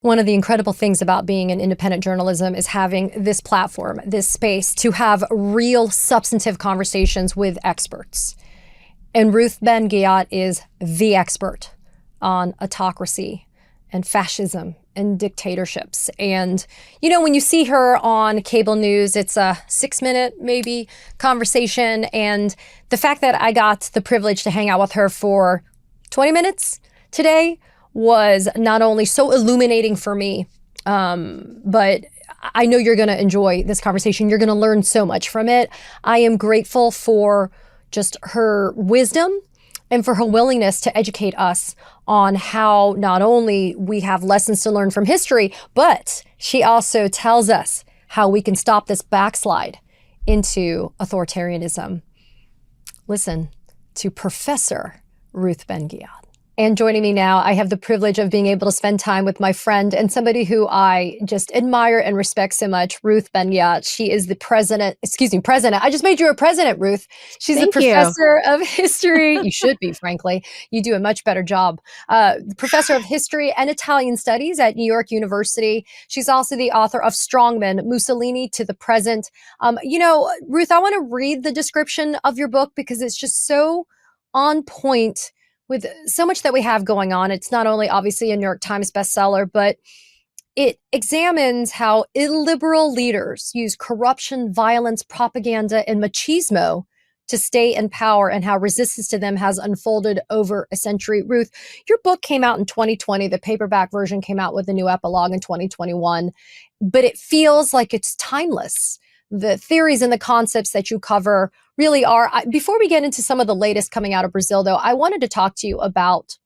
One of the incredible things about being in independent journalism is having this platform, this space to have real substantive conversations with experts. And Ruth Ben-Ghiat is the expert on autocracy and fascism and dictatorships. And, when you see her on cable news, it's a 6-minute maybe conversation. And the fact that I got the privilege to hang out with her for 20 minutes today was not only so illuminating for me, but I know you're going to enjoy this conversation. You're going to learn so much from it. I am grateful for just her wisdom and for her willingness to educate us on how not only we have lessons to learn from history, but she also tells us how we can stop this backslide into authoritarianism. Listen to Professor Ruth Ben-Ghiat. And joining me now, I have the privilege of being able to spend time with my friend and somebody who I just admire and respect so much, Ruth Ben-Ghiat. She is the president. I just made you a president, Ruth. She's Thank a professor of history. You should be, frankly. You do a much better job. Professor of history and Italian studies at New York University. She's also the author of Strongmen, Mussolini to the Present. Ruth, I want to read the description of your book because it's just so on point with so much that we have going on. It's not only obviously a New York Times bestseller, but it examines how illiberal leaders use corruption, violence, propaganda, and machismo to stay in power and how resistance to them has unfolded over a century. Ruth, your book came out in 2020. The paperback version came out with a new epilogue in 2021, but it feels like it's timeless. The theories and the concepts that you cover really are. Before we get into some of the latest coming out of Brazil, though, I wanted to talk to you about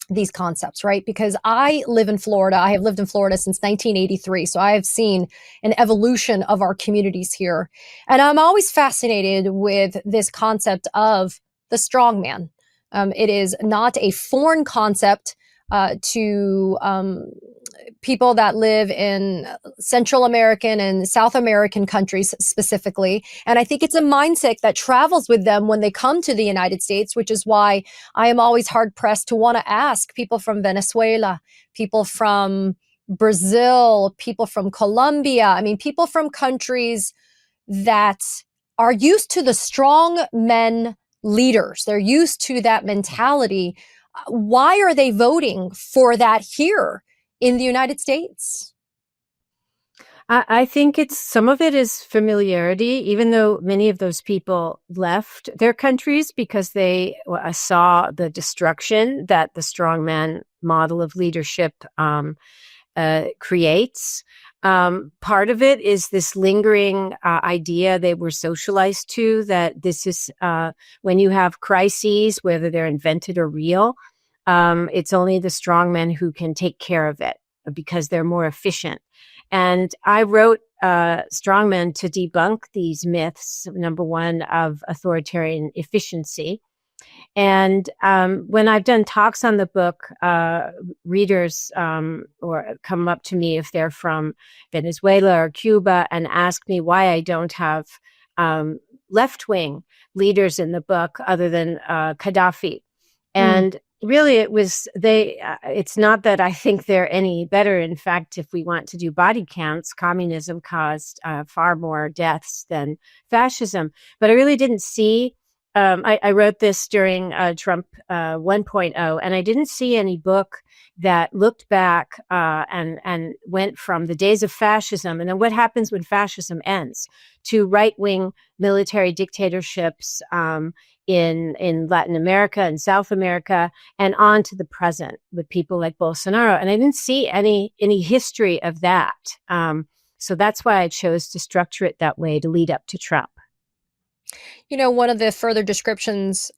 these concepts, right? Because I live in Florida. I have lived in Florida since 1983. So I have seen an evolution of our communities here. And I'm always fascinated with this concept of the strongman. It is not a foreign concept to people that live in Central American and South American countries specifically. And I think it's a mindset that travels with them when they come to the United States, which is why I am always hard pressed to want to ask people from Venezuela, people from Brazil, people from Colombia. People from countries that are used to the strong men leaders. They're used to that mentality. Why are they voting for that here in the United States? I think some of it is familiarity, even though many of those people left their countries because they saw the destruction that the strongman model of leadership creates. Part of it is this lingering idea they were socialized to, that this is when you have crises, whether they're invented or real, it's only the strong men who can take care of it because they're more efficient. And I wrote Strongmen to debunk these myths, number one, of authoritarian efficiency. And when I've done talks on the book, readers or come up to me if they're from Venezuela or Cuba and ask me why I don't have left-wing leaders in the book other than Gaddafi. And really, it's not that I think they're any better. In fact, if we want to do body counts, communism caused far more deaths than fascism. But I really didn't see, I wrote this during Trump 1.0, and I didn't see any book that looked back and went from the days of fascism and then what happens when fascism ends to right-wing military dictatorships in Latin America and South America, and on to the present with people like Bolsonaro. And I didn't see any history of that. So that's why I chose to structure it that way to lead up to Trump. One of the further descriptions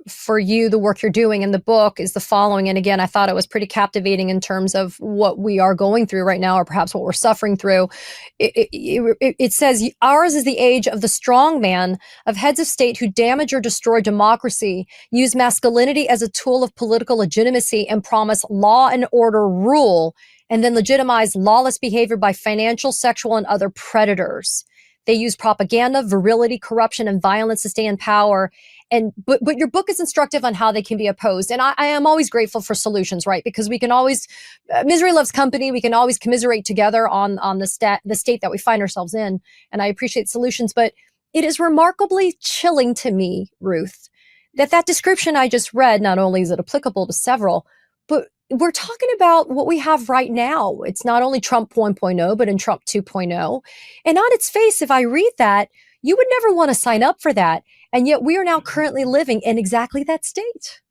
for you, the work you're doing in the book is the following. And again, I thought it was pretty captivating in terms of what we are going through right now, or perhaps what we're suffering through. It says, ours is the age of the strong man, of heads of state who damage or destroy democracy, use masculinity as a tool of political legitimacy, and promise law and order rule, and then legitimize lawless behavior by financial, sexual, and other predators. They use propaganda, virility, corruption, and violence to stay in power. But your book is instructive on how they can be opposed. And I am always grateful for solutions, right? Because we can always, misery loves company. We can always commiserate together on the state that we find ourselves in. And I appreciate solutions, but it is remarkably chilling to me, Ruth, that description I just read, not only is it applicable to several, but we're talking about what we have right now. It's not only Trump 1.0, but in Trump 2.0. And on its face, if I read that, you would never want to sign up for that. And yet we are now currently living in exactly that state.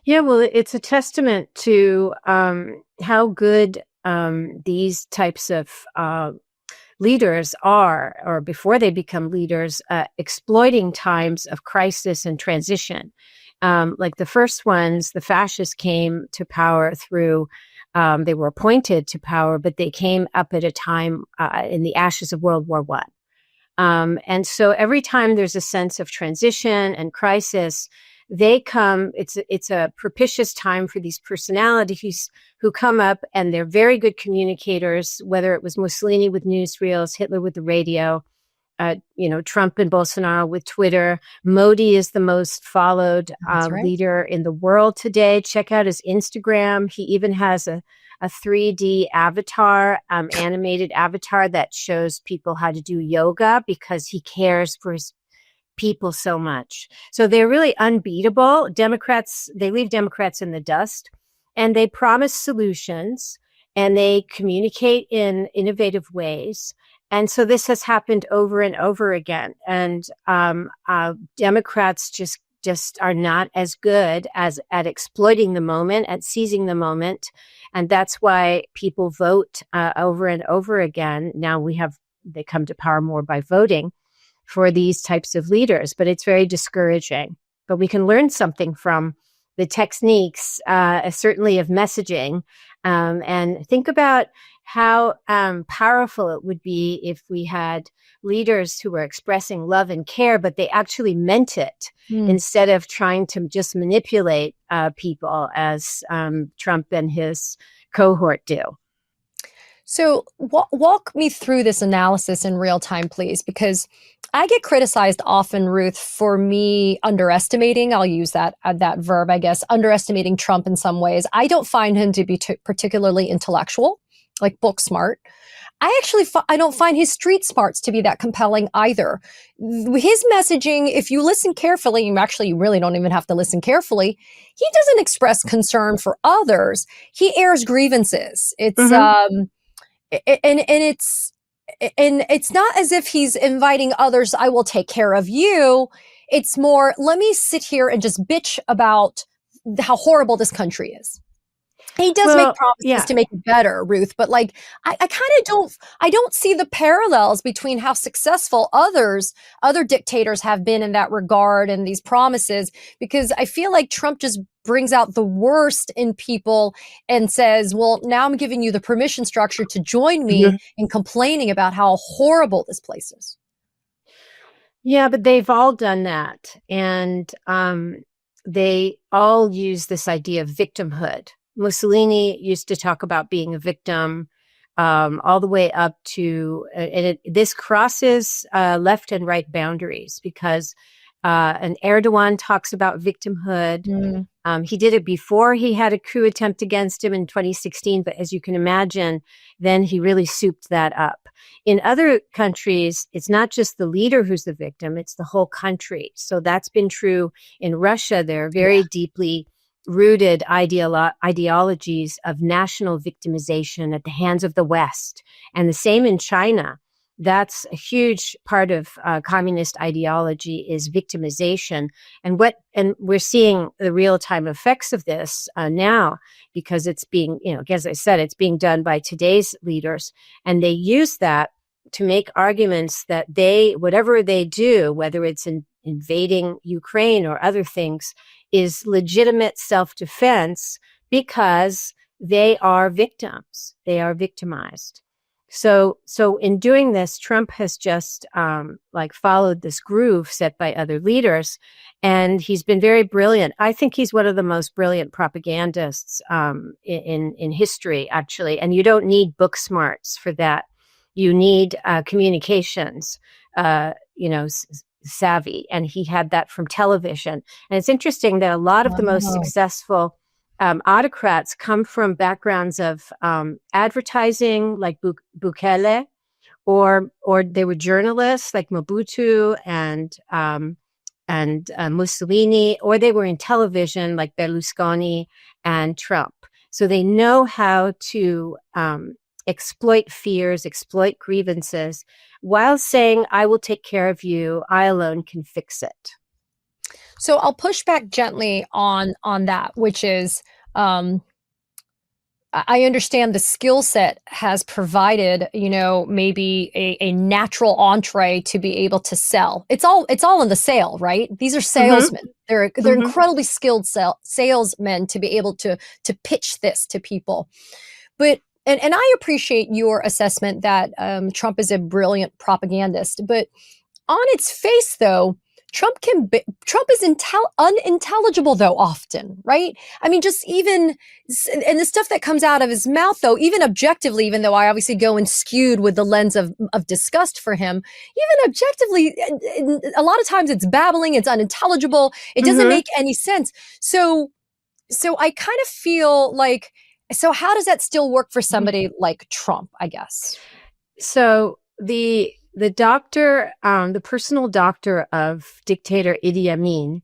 Yeah, well, it's a testament to how good these types of leaders are, or before they become leaders, exploiting times of crisis and transition. Like the first ones, the fascists came to power through, they were appointed to power, but they came up at a time in the ashes of World War I. And so every time there's a sense of transition and crisis, they come, it's a propitious time for these personalities who come up, and they're very good communicators, whether it was Mussolini with newsreels, Hitler with the radio, Trump and Bolsonaro with Twitter. Modi is the most followed Right. leader in the world today. Check out his Instagram. He even has a 3D avatar, animated avatar that shows people how to do yoga because he cares for his people so much. So they're really unbeatable. Democrats, they leave Democrats in the dust, and they promise solutions, and they communicate in innovative ways. And so this has happened over and over again. And Democrats just are not as good as at exploiting the moment, at seizing the moment. And that's why people vote over and over again. Now they come to power more by voting for these types of leaders, but it's very discouraging. But we can learn something from the techniques, certainly of messaging, and think about how powerful it would be if we had leaders who were expressing love and care, but they actually meant it instead of trying to just manipulate people as Trump and his cohort do. So walk me through this analysis in real time, please, because I get criticized often, Ruth, for me underestimating, I'll use that verb, I guess, underestimating Trump in some ways. I don't find him to be particularly intellectual, like book smart. I don't find his street smarts to be that compelling either. His messaging, if you listen carefully, you really don't even have to listen carefully. He doesn't express concern for others. He airs grievances. It's not as if he's inviting others, I will take care of you. It's more, let me sit here and just bitch about how horrible this country is. He does make promises to make it better, Ruth, but like I kind of don't see the parallels between how successful other dictators have been in that regard and these promises, because I feel like Trump just brings out the worst in people and says, well, now I'm giving you the permission structure to join me in complaining about how horrible this place is. Yeah, but they've all done that. And they all use this idea of victimhood. Mussolini used to talk about being a victim all the way up to, this crosses left and right boundaries, because and Erdogan talks about victimhood. He did it before he had a coup attempt against him in 2016, but as you can imagine, then he really souped that up. In other countries, it's not just the leader who's the victim, it's the whole country. So that's been true in Russia. They're very deeply rooted ideologies of national victimization at the hands of the West. And the same in China. That's a huge part of communist ideology, is victimization. And we're seeing the real-time effects of this now, because it's being, as I said, it's being done by today's leaders. And they use that to make arguments that whatever they do, whether it's invading Ukraine or other things, is legitimate self-defense because they are victims. They are victimized. So in doing this, Trump has just followed this groove set by other leaders, and he's been very brilliant. I think he's one of the most brilliant propagandists in history, actually. And you don't need book smarts for that. You need communications, savvy, and he had that from television. And it's interesting that a lot of the most Wow. successful autocrats come from backgrounds of advertising, like Bukele, or they were journalists like Mobutu and Mussolini, or they were in television like Berlusconi and Trump. So they know how to exploit fears, exploit grievances, while saying, I will take care of you. I alone can fix it. So I'll push back gently on that, which is, I understand the skill set has provided, maybe a natural entree to be able to sell. It's all in the sale, right? These are Mm-hmm. salesmen. They're Mm-hmm. incredibly skilled salesmen to be able to pitch this to people. But and I appreciate your assessment that Trump is a brilliant propagandist. But on its face, though, Trump is unintelligible though often, right? I mean, just even and the stuff that comes out of his mouth, though, even objectively, even though I obviously go and skewed with the lens of disgust for him, even objectively, a lot of times it's babbling, it's unintelligible, it doesn't Mm-hmm. make any sense. So I kind of feel like, so how does that still work for somebody like Trump, I guess? So the doctor, the personal doctor of dictator Idi Amin,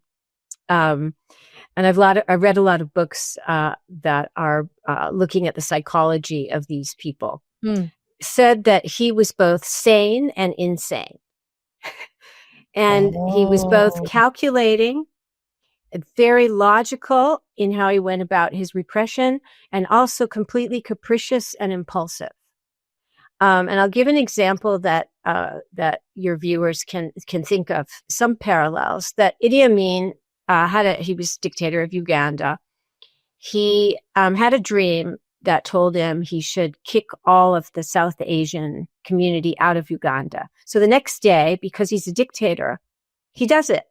and I've read a lot of books that are looking at the psychology of these people, said that he was both sane and insane. And he was both Oh. calculating and very logical in how he went about his repression, and also completely capricious and impulsive. And I'll give an example that your viewers can think of some parallels. That Idi Amin he was dictator of Uganda. He had a dream that told him he should kick all of the South Asian community out of Uganda. So the next day, because he's a dictator, he does it.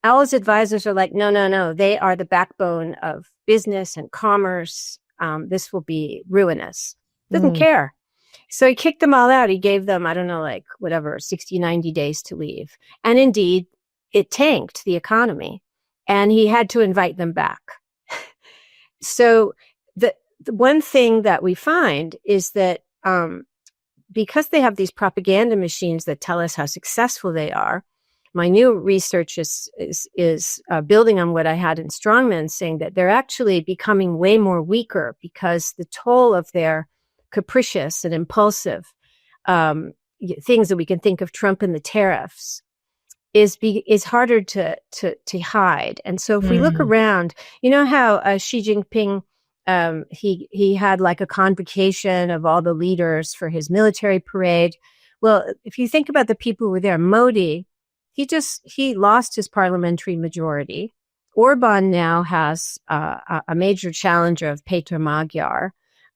All his advisors are like, no, they are the backbone of business and commerce. This will be ruinous. Doesn't care. So he kicked them all out. He gave them, I don't know, like whatever, 60, 90 days to leave. And indeed, it tanked the economy, and he had to invite them back. So the one thing that we find is that because they have these propaganda machines that tell us how successful they are, my new research is building on what I had in Strongmen, saying that they're actually becoming way more weaker because the toll of their capricious and impulsive things that we can think of, Trump and the tariffs, is harder to hide. And so if we look around, you know how Xi Jinping, he had like a convocation of all the leaders for his military parade. Well, if you think about the people who were there, Modi, he lost his parliamentary majority. Orban now has a major challenger of Peter Magyar.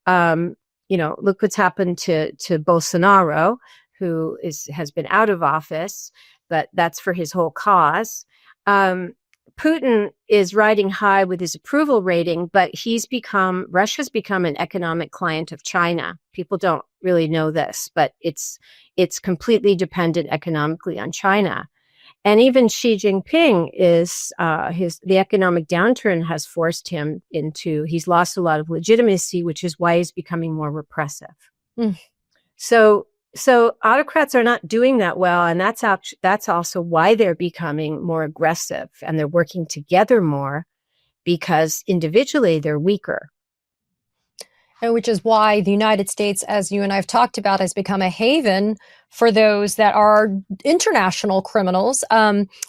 Look what's happened to Bolsonaro, who has been out of office, but that's for his whole cause. Putin is riding high with his approval rating, but Russia's become an economic client of China. People don't really know this, but it's completely dependent economically on China. And even Xi Jinping the economic downturn has forced him he's lost a lot of legitimacy, which is why he's becoming more repressive. So autocrats are not doing that well. And that's also why they're becoming more aggressive, and they're working together more, because individually they're weaker. And which is why the United States, as you and I have talked about, has become a haven for those that are international criminals.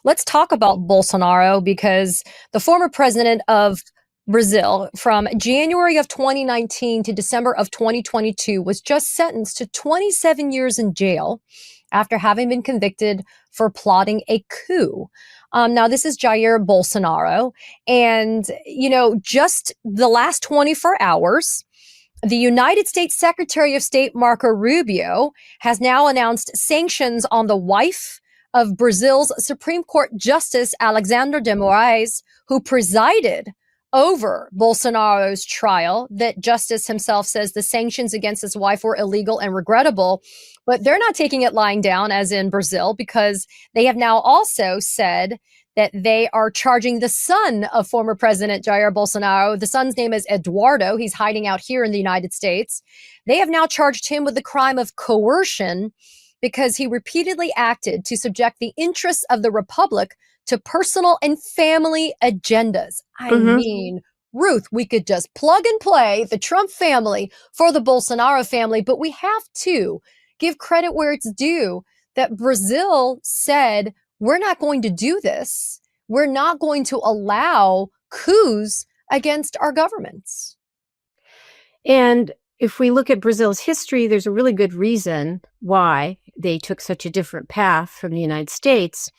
Let's talk about Bolsonaro, because the former president of Brazil, from January of 2019 to December of 2022, was just sentenced to 27 years in jail after having been convicted for plotting a coup. Now, this is Jair Bolsonaro. And, just the last 24 hours, the United States Secretary of State Marco Rubio has now announced sanctions on the wife of Brazil's Supreme Court Justice Alexandre de Moraes, who presided over Bolsonaro's trial that Justice himself says the sanctions against his wife were illegal and regrettable. But they're not taking it lying down, as in Brazil, because they have now also said that they are charging the son of former President Jair Bolsonaro. The son's name is Eduardo. He's hiding out here in the United States. They have now charged him with the crime of coercion because he repeatedly acted to subject the interests of the republic to personal and family agendas. I mean, Ruth, we could just plug and play the Trump family for the Bolsonaro family, but we have to give credit where it's due that Brazil said, we're not going to do this. We're not going to allow coups against our governments. And if we look at Brazil's history, there's a really good reason why they took such a different path from the United States.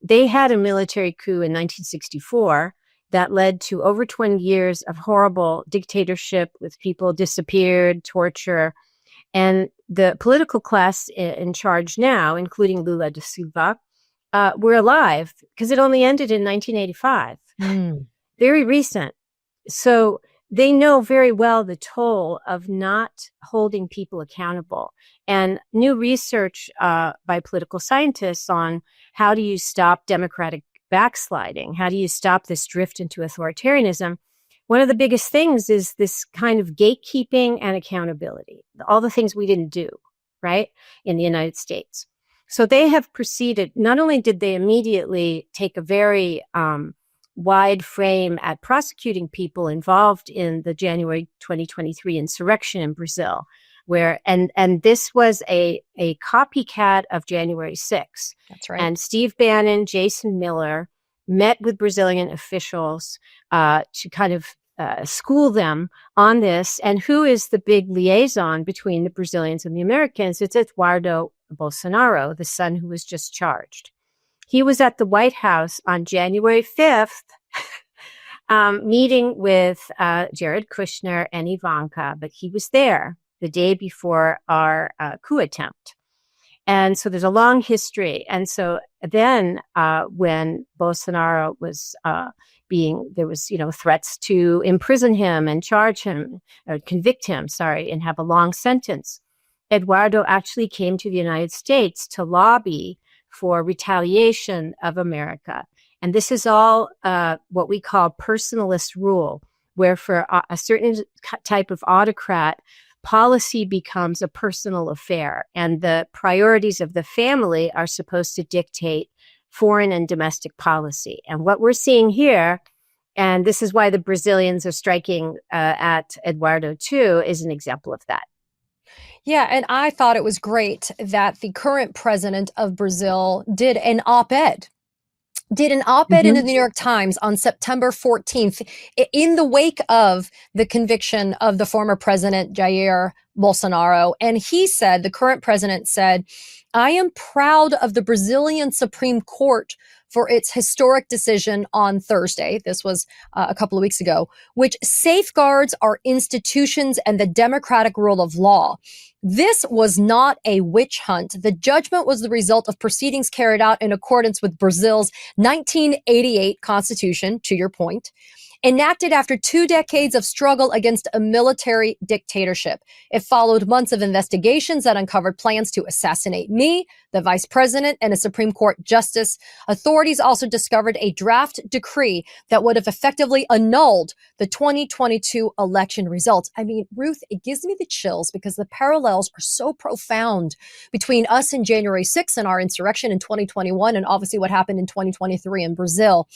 They had a military coup in 1964 that led to over 20 years of horrible dictatorship with people disappeared, torture. And the political class in charge now, including Lula da Silva, were alive because it only ended in 1985. Very recent. So they know very well the toll of not holding people accountable. And new research by political scientists on how do you stop democratic backsliding? How do you stop this drift into authoritarianism? One of the biggest things is this kind of gatekeeping and accountability, all the things we didn't do, right, in the United States. So they have proceeded, not only did they immediately take a very wide frame at prosecuting people involved in the January 2023 insurrection in Brazil, where and this was a copycat of January 6th. That's right. And Steve Bannon, Jason Miller met with Brazilian officials to kind of school them on this. And who is the big liaison between the Brazilians and the Americans? It's Eduardo Bolsonaro, the son who was just charged. He was at the White House on January 5th, meeting with Jared Kushner and Ivanka, but he was there the day before our coup attempt. And so there's a long history. And so then when Bolsonaro was there was, threats to imprison him and charge him, or convict him, and have a long sentence. Eduardo actually came to the United States to lobby for retaliation of America. And this is all what we call personalist rule, where for a certain type of autocrat, policy becomes a personal affair, and the priorities of the family are supposed to dictate foreign and domestic policy. And what we're seeing here, and this is why the Brazilians are striking at Eduardo too, is an example of that. Yeah, and I thought it was great that the current president of Brazil did an op-ed in the New York Times on September 14th in the wake of the conviction of the former president Jair Bolsonaro. And he said, the current president said, I am proud of the Brazilian Supreme Court for its historic decision on Thursday. This was a couple of weeks ago, which safeguards our institutions and the democratic rule of law. This was not a witch hunt. The judgment was the result of proceedings carried out in accordance with Brazil's 1988 constitution, to your point, enacted after 2 decades of struggle against a military dictatorship. It followed months of investigations that uncovered plans to assassinate me, the vice president, and a Supreme Court justice. Authorities also discovered a draft decree that would have effectively annulled the 2022 election results. I mean, Ruth, it gives me the chills because the parallels are so profound between us and January 6th and our insurrection in 2021, and obviously what happened in 2023 in Brazil.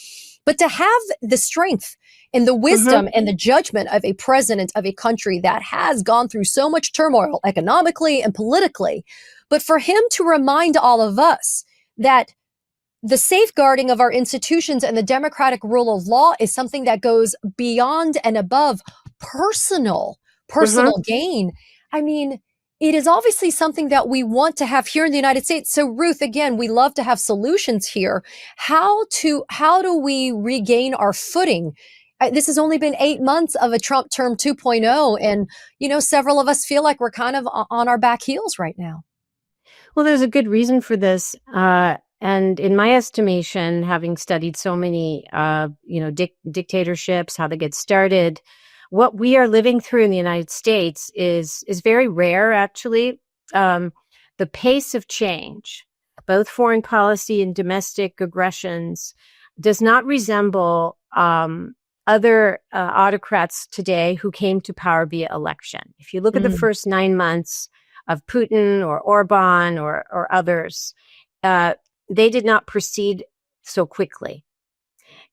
But to have the strength and the wisdom and the judgment of a president of a country that has gone through so much turmoil economically and politically, but for him to remind all of us that the safeguarding of our institutions and the democratic rule of law is something that goes beyond and above personal gain. I mean, it is obviously something that we want to have here in the United States. So Ruth, again, we love to have solutions here. How do we regain our footing? This has only been 8 months of a Trump term 2.0. And, several of us feel like we're kind of on our back heels right now. Well, there's a good reason for this. And in my estimation, having studied so many, dictatorships, how they get started, what we are living through in the United States is very rare, actually. The pace of change, both foreign policy and domestic aggressions, does not resemble other autocrats today who came to power via election. If you look at the first 9 months of Putin or Orban or others, they did not proceed so quickly.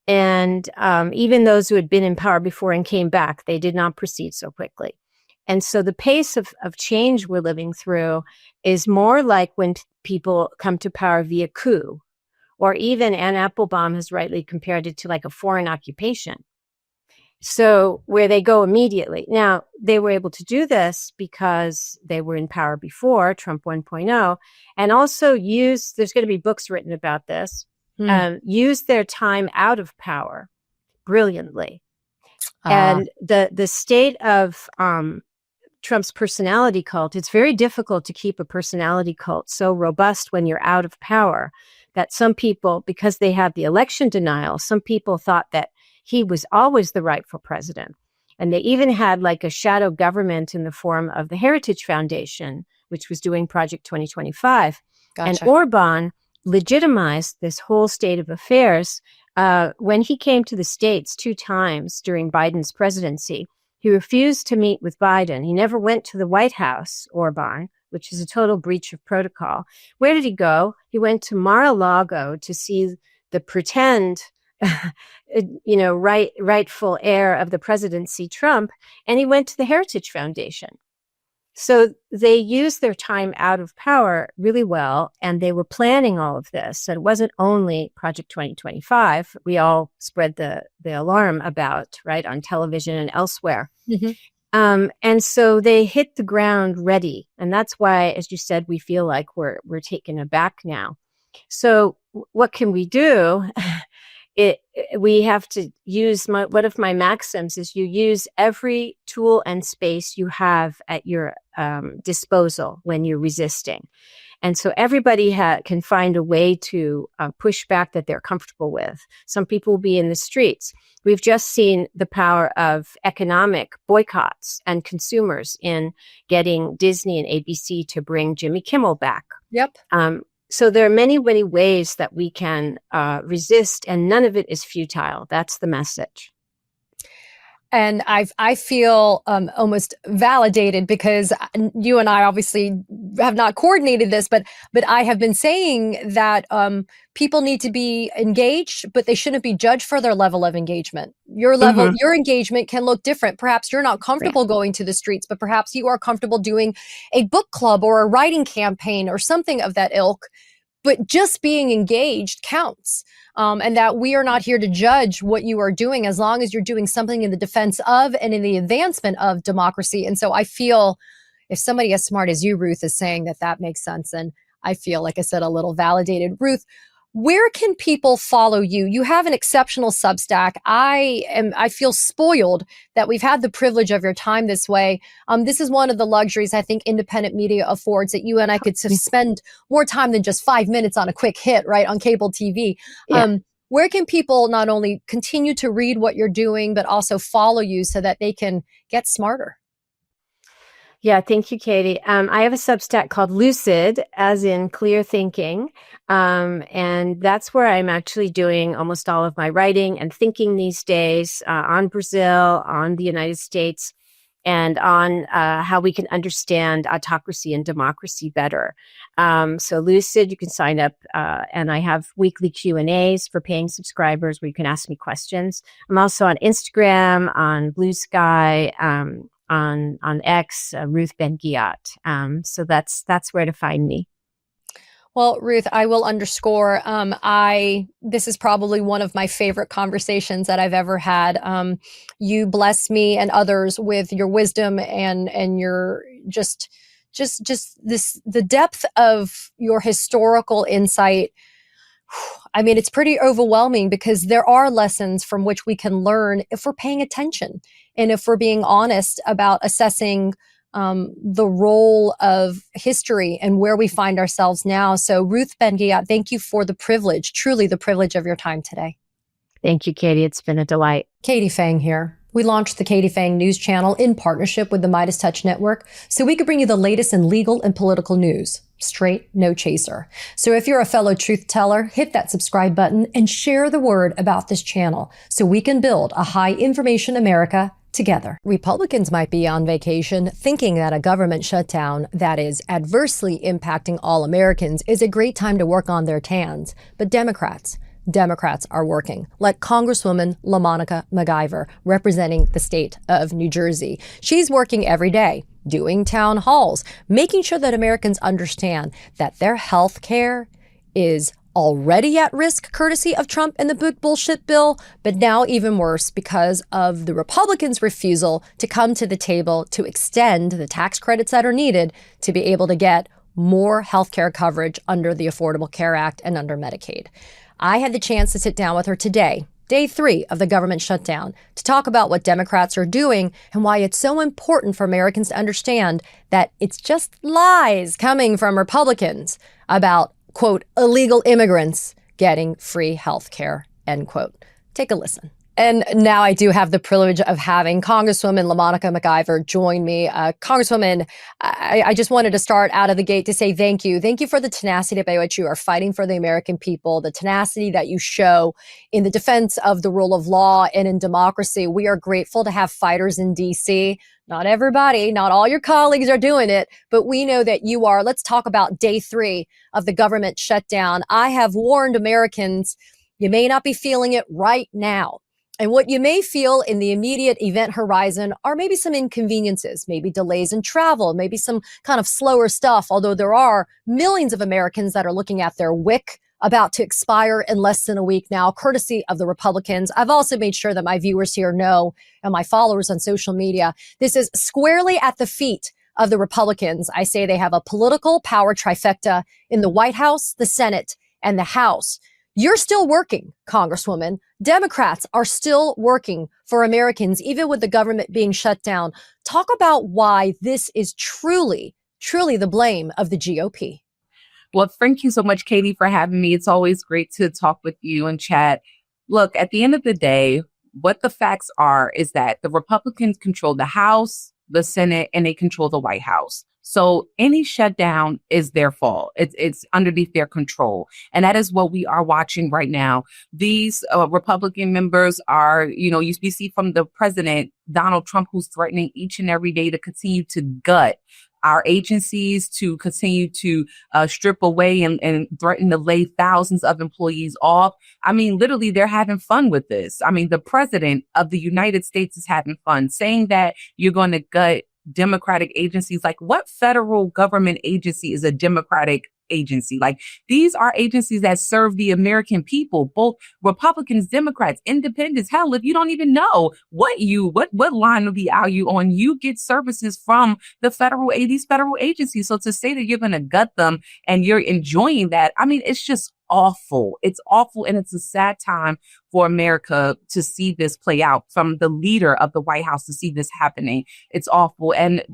And even those who had been in power before and came back, they did not proceed so quickly. And so the pace of change we're living through is more like when people come to power via coup, or even Anne Applebaum has rightly compared it to like a foreign occupation. So where they go immediately. Now, they were able to do this because they were in power before, Trump 1.0, and also there's going to be books written about this, use their time out of power brilliantly. And the state of Trump's personality cult, it's very difficult to keep a personality cult so robust when you're out of power that some people, because they had the election denial, some people thought that he was always the rightful president. And they even had like a shadow government in the form of the Heritage Foundation, which was doing Project 2025. Gotcha. And Orban legitimized this whole state of affairs when he came to the States 2 times during Biden's presidency. He refused to meet with Biden. He never went to the White House, Orban, which is a total breach of protocol. Where did he go? He went to Mar-a-Lago to see the pretend, rightful heir of the presidency, Trump, and he went to the Heritage Foundation. So they used their time out of power really well, and they were planning all of this. So it wasn't only Project 2025. We all spread the alarm about, right, on television and elsewhere. And so they hit the ground ready. And that's why, as you said, we feel like we're taken aback now. So what can we do? We have to use one of my maxims is you use every tool and space you have at your disposal when you're resisting. And so everybody can find a way to push back that they're comfortable with. Some people will be in the streets. We've just seen the power of economic boycotts and consumers in getting Disney and ABC to bring Jimmy Kimmel back. Yep. So there are many, many ways that we can resist, and none of it is futile. That's the message. And I feel almost validated because you and I obviously have not coordinated this, but I have been saying that people need to be engaged, but they shouldn't be judged for their level of engagement. Your level, your engagement can look different. Perhaps you're not comfortable going to the streets, but perhaps you are comfortable doing a book club or a writing campaign or something of that ilk. But just being engaged counts. And that we are not here to judge what you are doing as long as you're doing something in the defense of and in the advancement of democracy. And so I feel if somebody as smart as you, Ruth, is saying that makes sense. And I feel, like I said, a little validated. Ruth, where can people follow you? You have an exceptional Substack. I feel spoiled that we've had the privilege of your time this way. This is one of the luxuries I think independent media affords, that you and I could spend more time than just 5 minutes on a quick hit, right, on cable TV. Yeah. Where can people not only continue to read what you're doing, but also follow you so that they can get smarter? Yeah, thank you, Katie. I have a Substack called Lucid, as in clear thinking. And that's where I'm actually doing almost all of my writing and thinking these days on Brazil, on the United States, and on how we can understand autocracy and democracy better. So Lucid, you can sign up, and I have weekly Q&As for paying subscribers where you can ask me questions. I'm also on Instagram, on Blue Sky, on X, Ruth Ben-Ghiat. So that's where to find me. Well, Ruth, I will underscore, this is probably one of my favorite conversations that I've ever had. You bless me and others with your wisdom and your just the depth of your historical insight. I mean, it's pretty overwhelming because there are lessons from which we can learn if we're paying attention and if we're being honest about assessing the role of history and where we find ourselves now. So Ruth Ben-Ghiat, thank you for the privilege, truly the privilege of your time today. Thank you, Katie. It's been a delight. Katie Phang here. We launched the Katie Phang News Channel in partnership with the Midas Touch Network so we could bring you the latest in legal and political news. Straight, no chaser. So if you're a fellow truth teller, hit that subscribe button and share the word about this channel so we can build a high information America together. Republicans might be on vacation thinking that a government shutdown that is adversely impacting all Americans is a great time to work on their tans. But Democrats are working, like Congresswoman LaMonica McIver, representing the state of New Jersey. She's working every day, doing town halls, making sure that Americans understand that their health care is already at risk courtesy of Trump and the big bullshit bill, but now even worse because of the Republicans' refusal to come to the table to extend the tax credits that are needed to be able to get more health care coverage under the Affordable Care Act and under Medicaid. I had the chance to sit down with her today, day 3 of the government shutdown, to talk about what Democrats are doing and why it's so important for Americans to understand that it's just lies coming from Republicans about, quote, illegal immigrants getting free health care, end quote. Take a listen. And now I do have the privilege of having Congresswoman LaMonica McIver join me. Congresswoman, I just wanted to start out of the gate to say thank you. Thank you for the tenacity by which you are fighting for the American people, the tenacity that you show in the defense of the rule of law and in democracy. We are grateful to have fighters in D.C. Not everybody, not all your colleagues are doing it, but we know that you are. Let's talk about day 3 of the government shutdown. I have warned Americans, you may not be feeling it right now. And what you may feel in the immediate event horizon are maybe some inconveniences, maybe delays in travel, maybe some kind of slower stuff, although there are millions of Americans that are looking at their WIC about to expire in less than a week now, courtesy of the Republicans. I've also made sure that my viewers here know, and my followers on social media, this is squarely at the feet of the Republicans. I say they have a political power trifecta in the White House, the Senate, and the House. You're still working, Congresswoman. Democrats are still working for Americans, even with the government being shut down. Talk about why this is truly the blame of the GOP. Well, thank you so much, Katie, for having me. It's always great to talk with you and chat. Look, at the end of the day, what the facts are is that the Republicans control the House, the Senate, and they control the White House. So any shutdown is their fault. It's underneath their control. And that is what we are watching right now. These Republican members are, you see from the president, Donald Trump, who's threatening each and every day to continue to gut our agencies, to continue to strip away and threaten to lay thousands of employees off. I mean, literally, they're having fun with this. I mean, the president of the United States is having fun saying that you're going to gut Democratic agencies. Like, what federal government agency is a Democratic agency? Like, these are agencies that serve the American people, both Republicans, Democrats, independents. Hell, if you don't even know what line of the aisle you on, you get services from these federal agencies. So to say that you're going to gut them and you're enjoying that, I mean, it's just awful. It's awful. And it's a sad time for America to see this play out, from the leader of the White House to see this happening. It's awful. And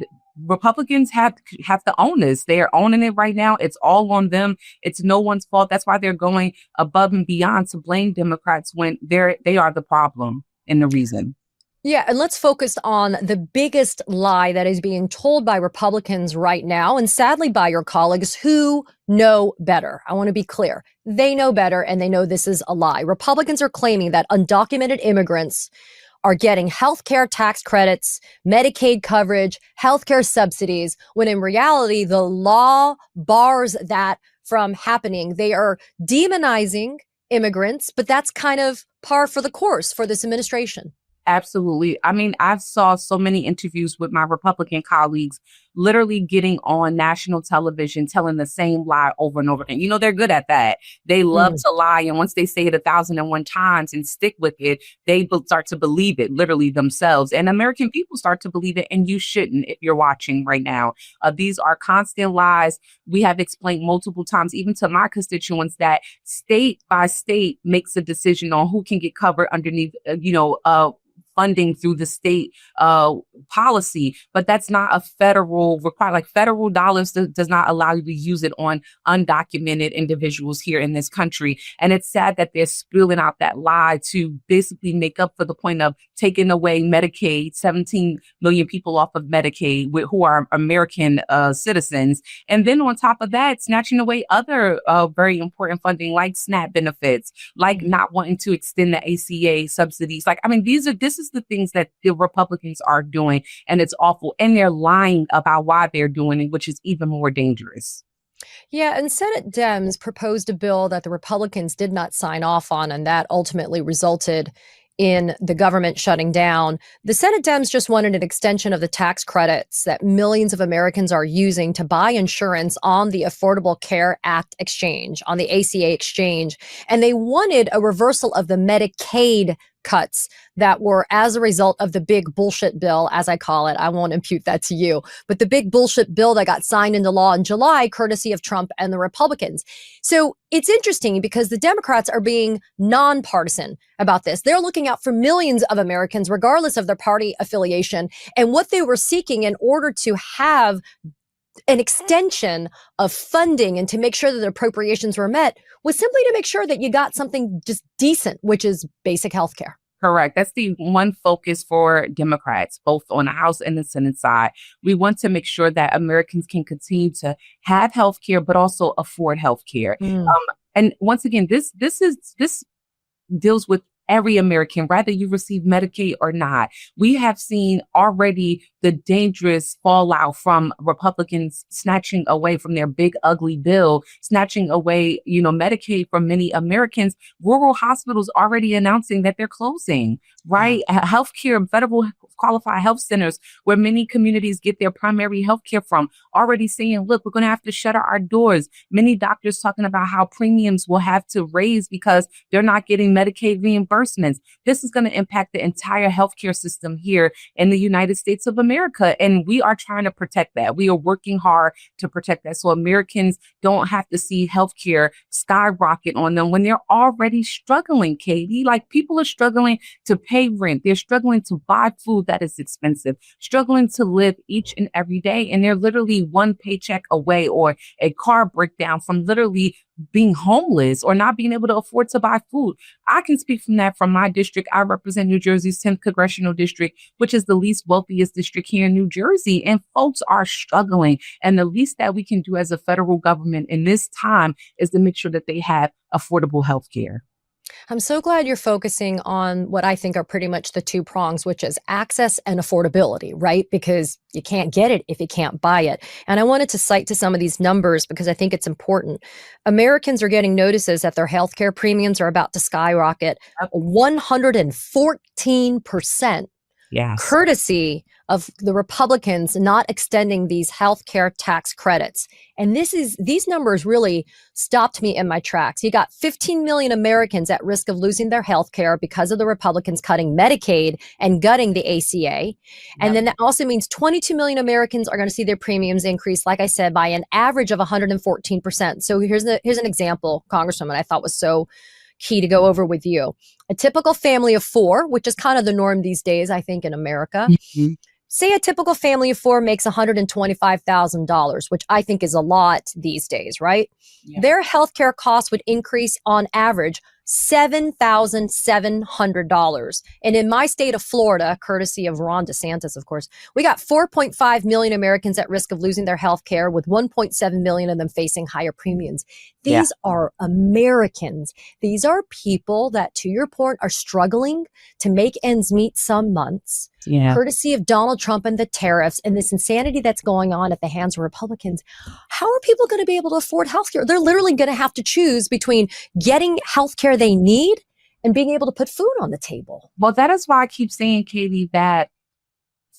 Republicans have to own this. They are owning it right now. It's all on them. It's no one's fault. That's why they're going above and beyond to blame Democrats when they are the problem and the reason. Yeah, and let's focus on the biggest lie that is being told by Republicans right now, and sadly by your colleagues who know better. I want to be clear. They know better, and they know this is a lie. Republicans are claiming that undocumented immigrants are getting healthcare tax credits, Medicaid coverage, healthcare subsidies, when in reality, the law bars that from happening. They are demonizing immigrants, but that's kind of par for the course for this administration. Absolutely. I mean, I've saw so many interviews with my Republican colleagues literally getting on national television, telling the same lie over and over again. They're good at that. They love to lie. And once they say it 1,001 times and stick with it, they start to believe it literally themselves. And American people start to believe it. And you shouldn't if you're watching right now. These are constant lies. We have explained multiple times, even to my constituents, that state by state makes a decision on who can get covered underneath, funding through the state policy, but that's not a federal requirement. Like federal dollars does not allow you to use it on undocumented individuals here in this country. And it's sad that they're spilling out that lie to basically make up for the point of taking away Medicaid, 17 million people off of Medicaid who are American citizens. And then on top of that, snatching away other very important funding like SNAP benefits, like not wanting to extend the ACA subsidies. Like, I mean, this is the things that the Republicans are doing, and it's awful. And they're lying about why they're doing it, which is even more dangerous. Yeah, and Senate Dems proposed a bill that the Republicans did not sign off on, and that ultimately resulted in the government shutting down. The Senate Dems just wanted an extension of the tax credits that millions of Americans are using to buy insurance on the Affordable Care Act exchange, on the ACA exchange. And they wanted a reversal of the Medicaid cuts that were as a result of the big bullshit bill, as I call it. I won't impute that to you, but the big bullshit bill that got signed into law in July, courtesy of Trump and the Republicans. So it's interesting because the Democrats are being nonpartisan about this. They're looking out for millions of Americans, regardless of their party affiliation. And what they were seeking in order to have an extension of funding and to make sure that the appropriations were met was simply to make sure that you got something just decent, which is basic health care. Correct. That's the one focus for Democrats, both on the House and the Senate side. We want to make sure that Americans can continue to have health care, but also afford health care. And once again, this deals with every American, whether you receive Medicaid or not. We have seen already the dangerous fallout from Republicans snatching away from their big, ugly bill, snatching away, Medicaid from many Americans. Rural hospitals already announcing that they're closing, right? Healthcare, federal qualified health centers where many communities get their primary health care from, already saying, look, we're going to have to shut our doors. Many doctors talking about how premiums will have to raise because they're not getting Medicaid reimbursements. This is going to impact the entire healthcare system here in the United States of America. And we are trying to protect that. We are working hard to protect that so Americans don't have to see healthcare skyrocket on them when they're already struggling, Katie. Like people are struggling to pay rent. They're struggling to buy food that is expensive, struggling to live each and every day. And they're literally one paycheck away or a car breakdown from literally being homeless or not being able to afford to buy food. I can speak from that from my district. I represent New Jersey's 10th congressional district, which is the least wealthiest district here in New Jersey. And folks are struggling. And the least that we can do as a federal government in this time is to make sure that they have affordable health care. I'm so glad you're focusing on what I think are pretty much the two prongs, which is access and affordability, right? Because you can't get it if you can't buy it. And I wanted to cite to some of these numbers because I think it's important. Americans are getting notices that their healthcare premiums are about to skyrocket 114%. Yes. Courtesy of the Republicans not extending these healthcare tax credits. And these numbers really stopped me in my tracks. You got 15 million Americans at risk of losing their healthcare because of the Republicans cutting Medicaid and gutting the ACA. And then that also means 22 million Americans are going to see their premiums increase, like I said, by an average of 114%. So here's an example, Congresswoman, I thought was so key to go over with you. A typical family of four, which is kind of the norm these days, I think, in America. Say a typical family of four makes $125,000, which I think is a lot these days, right? Yeah. Their healthcare costs would increase on average $7,700. And in my state of Florida, courtesy of Ron DeSantis, of course, we got 4.5 million Americans at risk of losing their health care, with 1.7 million of them facing higher premiums. These are Americans. These are people that, to your point, are struggling to make ends meet some months. Courtesy of Donald Trump and the tariffs and this insanity that's going on at the hands of Republicans. How are people going to be able to afford healthcare? They're literally going to have to choose between getting healthcare they need and being able to put food on the table. Well, that is why I keep saying, Katie, that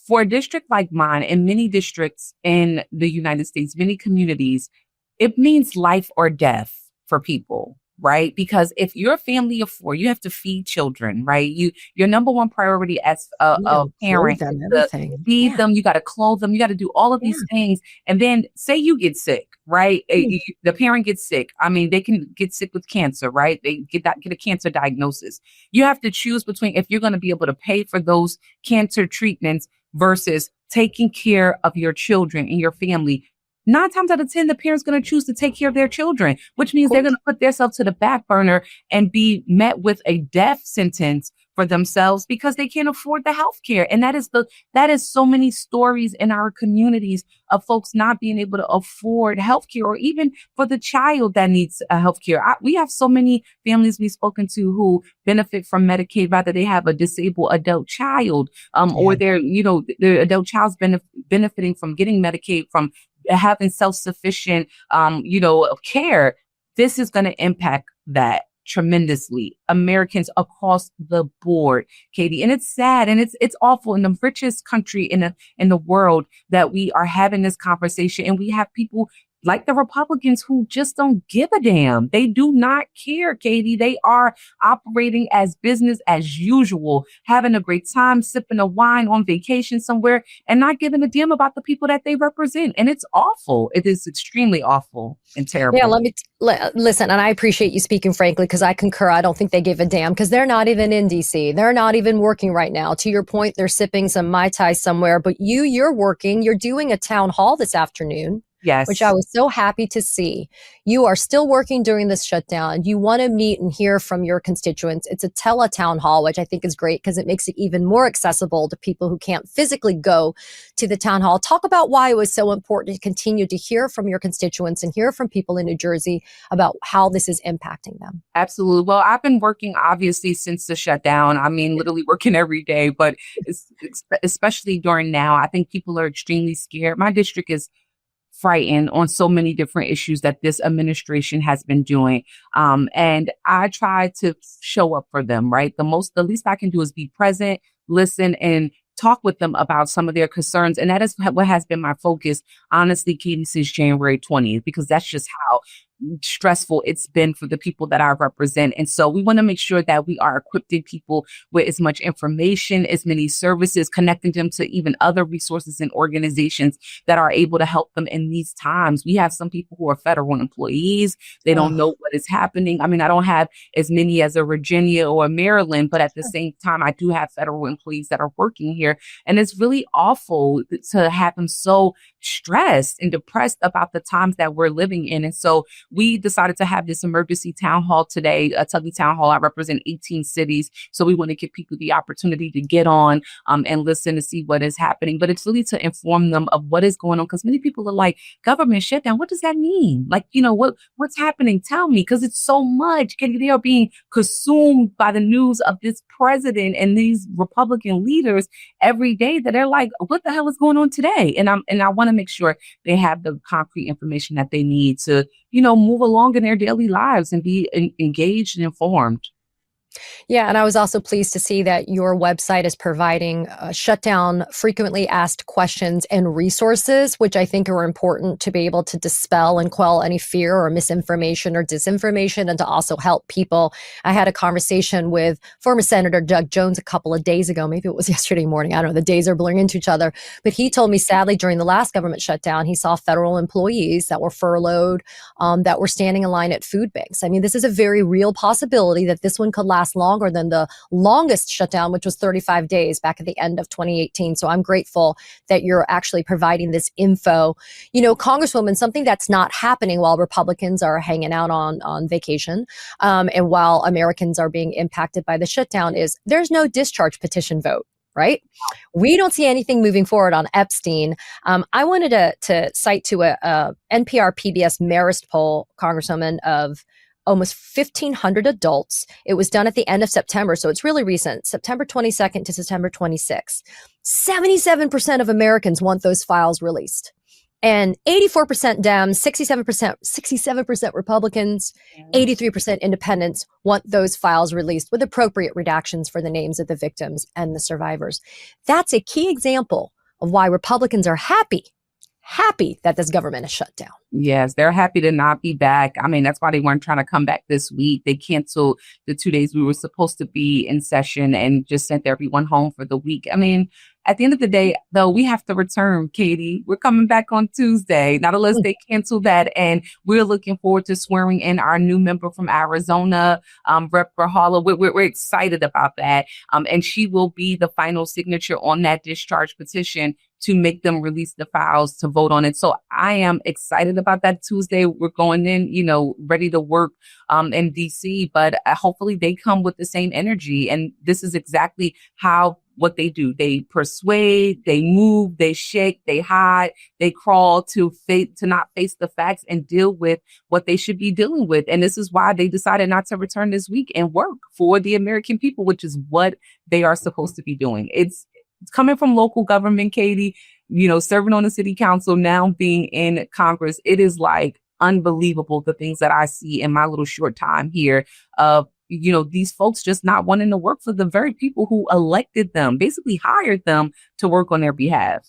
for a district like mine and many districts in the United States, many communities, it means life or death for people. right? Because if you're a family of four, you have to feed children, right? Your number one priority as You a gotta clothe parent them, is to everything. feed Yeah. them. You got to clothe them. You got to do all of Yeah. these things. And then say you get sick, right? Mm. The parent gets sick. I mean, they can get sick with cancer, right? They get a cancer diagnosis. You have to choose between if you're going to be able to pay for those cancer treatments versus taking care of your children and your family. 9 times out of 10, the parent's going to choose to take care of their children, which Of means they're course. going to put themselves to the back burner and be met with a death sentence for themselves because they can't afford the health care. And that is so many stories in our communities of folks not being able to afford health care, or even for the child that needs health care. We have so many families we've spoken to who benefit from Medicaid, whether they have a disabled adult child, or Yeah. their adult child's benefiting from getting Medicaid, from having self-sufficient, care. This is going to impact that tremendously. Americans across the board, Katie. And it's sad and it's awful in the richest country in the world that we are having this conversation, and we have people like the Republicans who just don't give a damn. They do not care, Katie. They are operating as business as usual, having a great time, sipping a wine on vacation somewhere, and not giving a damn about the people that they represent. And it's awful. It is extremely awful and Yeah, terrible. let me listen, and I appreciate you speaking frankly because I concur. I don't think they give a damn because they're not even in DC. They're not even working right now. To your point, they're sipping some Mai Tai somewhere, but you're working. You're doing a town hall this afternoon, which I Yes. was so happy to see. You are still working during this shutdown. You want to meet and hear from your constituents. It's a tele-town hall, which I think is great because it makes it even more accessible to people who can't physically go to the town hall. Talk about why it was so important to continue to hear from your constituents and hear from people in New Jersey about how this is impacting them. Absolutely. Well, I've been working obviously since the shutdown. I mean, literally working every day, but especially during now, I think people are extremely scared. My district is frightened on so many different issues that this administration has been doing. And I try to show up for them, right? The least I can do is be present, listen, and talk with them about some of their concerns. And that is what has been my focus, honestly, Katie, since January 20th, because that's just how stressful it's been for the people that I represent. And so we want to make sure that we are equipping people with as much information, as many services, connecting them to even other resources and organizations that are able to help them in these times. We have some people who are federal employees. They don't know what is happening. I mean, I don't have as many as a Virginia or a Maryland, but at the same time, I do have federal employees that are working here. And it's really awful to have them so stressed and depressed about the times that we're living in. And so we decided to have this emergency town hall today, a Tuggy Town Hall. I represent 18 cities. So we want to give people the opportunity to get on and listen to see what is happening. But it's really to inform them of what is going on. Because many people are like, government shutdown, what does that mean? Like, what's happening? Tell me, because it's so much. They are being consumed by the news of this president and these Republican leaders every day that they're like, what the hell is going on today? And I want to make sure they have the concrete information that they need to, move along in their daily lives and be engaged and informed. Yeah, and I was also pleased to see that your website is providing shutdown frequently asked questions and resources, which I think are important to be able to dispel and quell any fear or misinformation or disinformation, and to also help people. I had a conversation with former Senator Doug Jones a couple of days ago. Maybe it was yesterday morning. I don't know. The days are blurring into each other. But he told me, sadly, during the last government shutdown, he saw federal employees that were furloughed, that were standing in line at food banks. I mean, this is a very real possibility that this one could last longer than the longest shutdown, which was 35 days back at the end of 2018. So I'm grateful that you're actually providing this info. Congresswoman, something that's not happening while Republicans are hanging out on vacation, and while Americans are being impacted by the shutdown, is there's no discharge petition vote. Right? We don't see anything moving forward on Epstein. I wanted to cite to a NPR PBS Marist poll, Congresswoman, of almost 1,500 adults. It was done at the end of September, so it's really recent, September 22nd to September 26th. 77% of Americans want those files released. And 84% Dems, 67% Republicans, 83% independents want those files released with appropriate redactions for the names of the victims and the survivors. That's a key example of why Republicans are happy that this government is shut down. Yes, they're happy to not be back. I mean, that's why they weren't trying to come back this week. They canceled the 2 days we were supposed to be in session and just sent everyone home for the week. I mean, at the end of the day, though, we have to return, Katie. We're coming back on Tuesday, not unless they cancel that. And we're looking forward to swearing in our new member from Arizona, Rep. Rahala. We're excited about that. And she will be the final signature on that discharge petition to make them release the files to vote on it. So I am excited about that Tuesday. We're going in, ready to work in DC, but hopefully they come with the same energy. And this is exactly what they do. They persuade, they move, they shake, they hide, they crawl to not face the facts and deal with what they should be dealing with. And this is why they decided not to return this week and work for the American people, which is what they are supposed to be doing. It's coming from local government, Katie, serving on the city council, now being in Congress. It is like unbelievable the things that I see in my little short time here of these folks just not wanting to work for the very people who elected them, basically hired them to work on their behalf.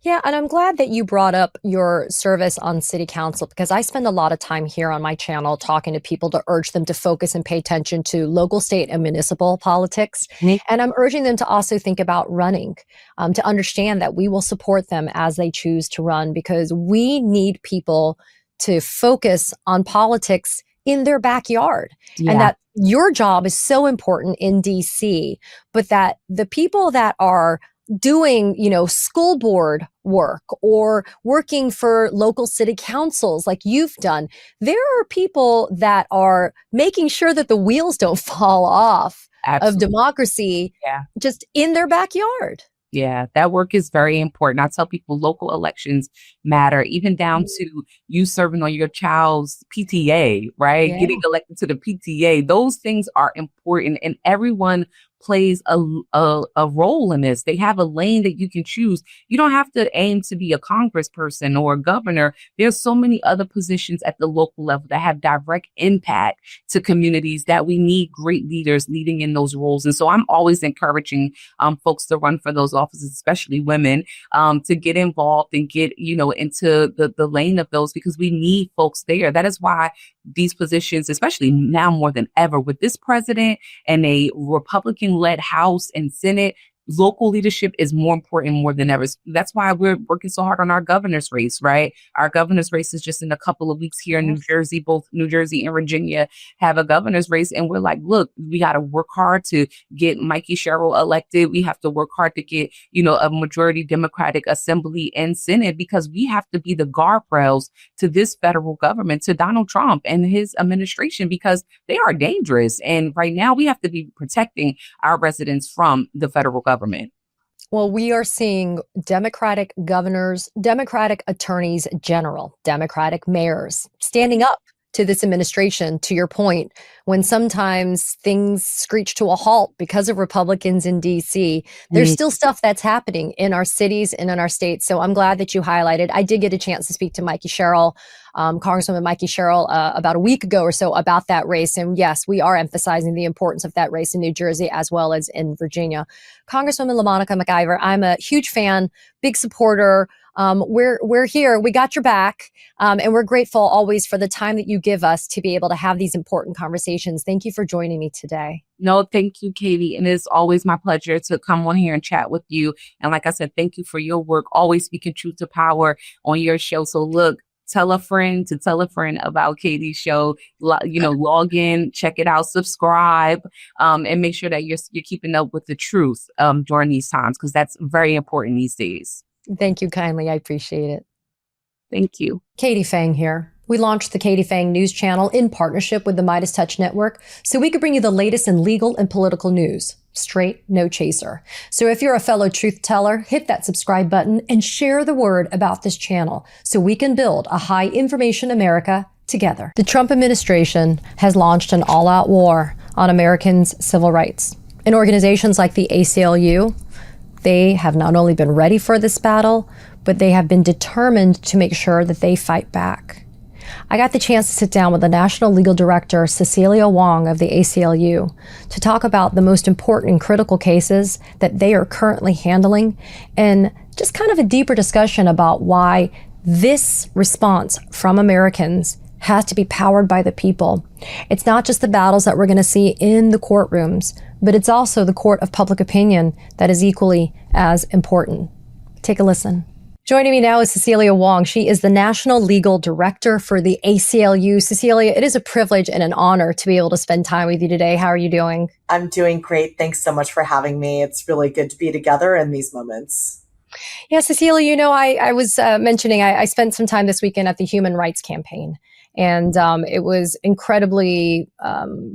Yeah, and I'm glad that you brought up your service on city council, because I spend a lot of time here on my channel talking to people to urge them to focus and pay attention to local, state, and municipal politics. Mm-hmm. And I'm urging them to also think about running, to understand that we will support them as they choose to run, because we need people to focus on politics in their backyard. Yeah. And that your job is so important in DC, but that the people that are doing, school board work or working for local city councils like you've done, there are people that are making sure that the wheels don't fall off of democracy just in their backyard. Yeah, that work is very important. I tell people local elections matter, even down to you serving on your child's PTA, right? Yeah. Getting elected to the PTA. Those things are important, and everyone plays a role in this. They have a lane that you can choose. You don't have to aim to be a congressperson or a governor. There's so many other positions at the local level that have direct impact to communities that we need great leaders leading in those roles. And so I'm always encouraging folks to run for those offices, especially women, to get involved and get, into the lane of those, because we need folks there. That is why these positions, especially now more than ever with this president and a Republican-led House and Senate, local leadership is more important more than ever. That's why we're working so hard on our governor's race, right? Our governor's race is just in a couple of weeks here in New Jersey. Both New Jersey and Virginia have a governor's race. And we're like, look, we got to work hard to get Mikey Sherrill elected. We have to work hard to get, a majority Democratic Assembly and Senate, because we have to be the guardrails to this federal government, to Donald Trump and his administration, because they are dangerous. And right now we have to be protecting our residents from the federal government. Well, we are seeing Democratic governors, Democratic attorneys general, Democratic mayors standing up to this administration, to your point, when sometimes things screech to a halt because of Republicans in DC. There's still stuff that's happening in our cities and in our states. So I'm glad that you highlighted. I did get a chance to speak to Mikey Sherrill, Congresswoman Mikey Sherrill, about a week ago or so about that race. And yes, we are emphasizing the importance of that race in New Jersey as well as in Virginia. Congresswoman LaMonica McIver, I'm a huge fan, big supporter. We're here. We got your back. And we're grateful always for the time that you give us to be able to have these important conversations. Thank you for joining me today. No, thank you, Katie. And it's always my pleasure to come on here and chat with you. And like I said, thank you for your work, always speaking truth to power on your show. So look, tell a friend to tell a friend about Katie's show. Log in, check it out, subscribe, and make sure that you're keeping up with the truth during these times, because that's very important these days. Thank you kindly. I appreciate it. Thank you. Katie Phang here. We launched the Katie Phang News Channel in partnership with the Midas Touch Network so we could bring you the latest in legal and political news. Straight, no chaser. So if you're a fellow truth teller, hit that subscribe button and share the word about this channel so we can build a high information America together. The Trump administration has launched an all-out war on Americans' civil rights. And organizations like the ACLU, they have not only been ready for this battle, but they have been determined to make sure that they fight back. I got the chance to sit down with the National Legal Director, Cecilia Wong of the ACLU, to talk about the most important and critical cases that they are currently handling, and just kind of a deeper discussion about why This response from Americans has to be powered by the people. It's not just the battles that we're going to see in the courtrooms, but it's also the court of public opinion that is equally as important. Take a listen. Joining me now is Cecilia Wong. She is the National Legal Director for the ACLU. Cecilia, it is a privilege and an honor to be able to spend time with you today. How are you doing? I'm doing great. Thanks so much for having me. It's really good to be together in these moments. Yeah, Cecilia, you know, I was mentioning I spent some time this weekend at the Human Rights Campaign, and it was incredibly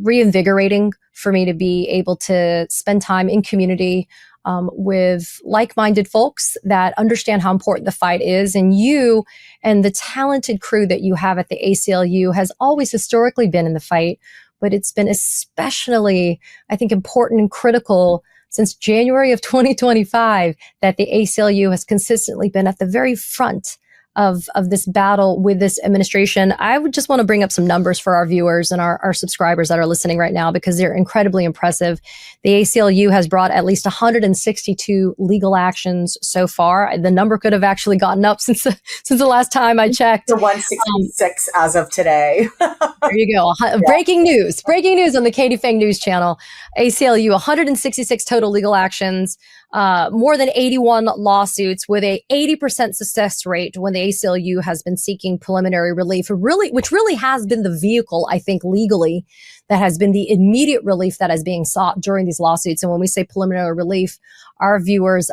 reinvigorating for me to be able to spend time in community with like-minded folks that understand how important the fight is. And you and the talented crew that you have at the ACLU has always historically been in the fight, but it's been especially, I think, important and critical since January of 2025 that the ACLU has consistently been at the very front of this battle with this administration. I would just want to bring up some numbers for our viewers and our subscribers that are listening right now, because they're incredibly impressive. The ACLU has brought at least 162 legal actions so far. The number could have actually gotten up since the last time I checked. To 166 as of today. There you go. Breaking news on the Katie Phang News channel. ACLU, 166 total legal actions, more than 81 lawsuits with a 80% success rate when the ACLU has been seeking preliminary relief, which really has been the vehicle, I think, legally, that has been the immediate relief that is being sought during these lawsuits. And when we say preliminary relief, our viewers,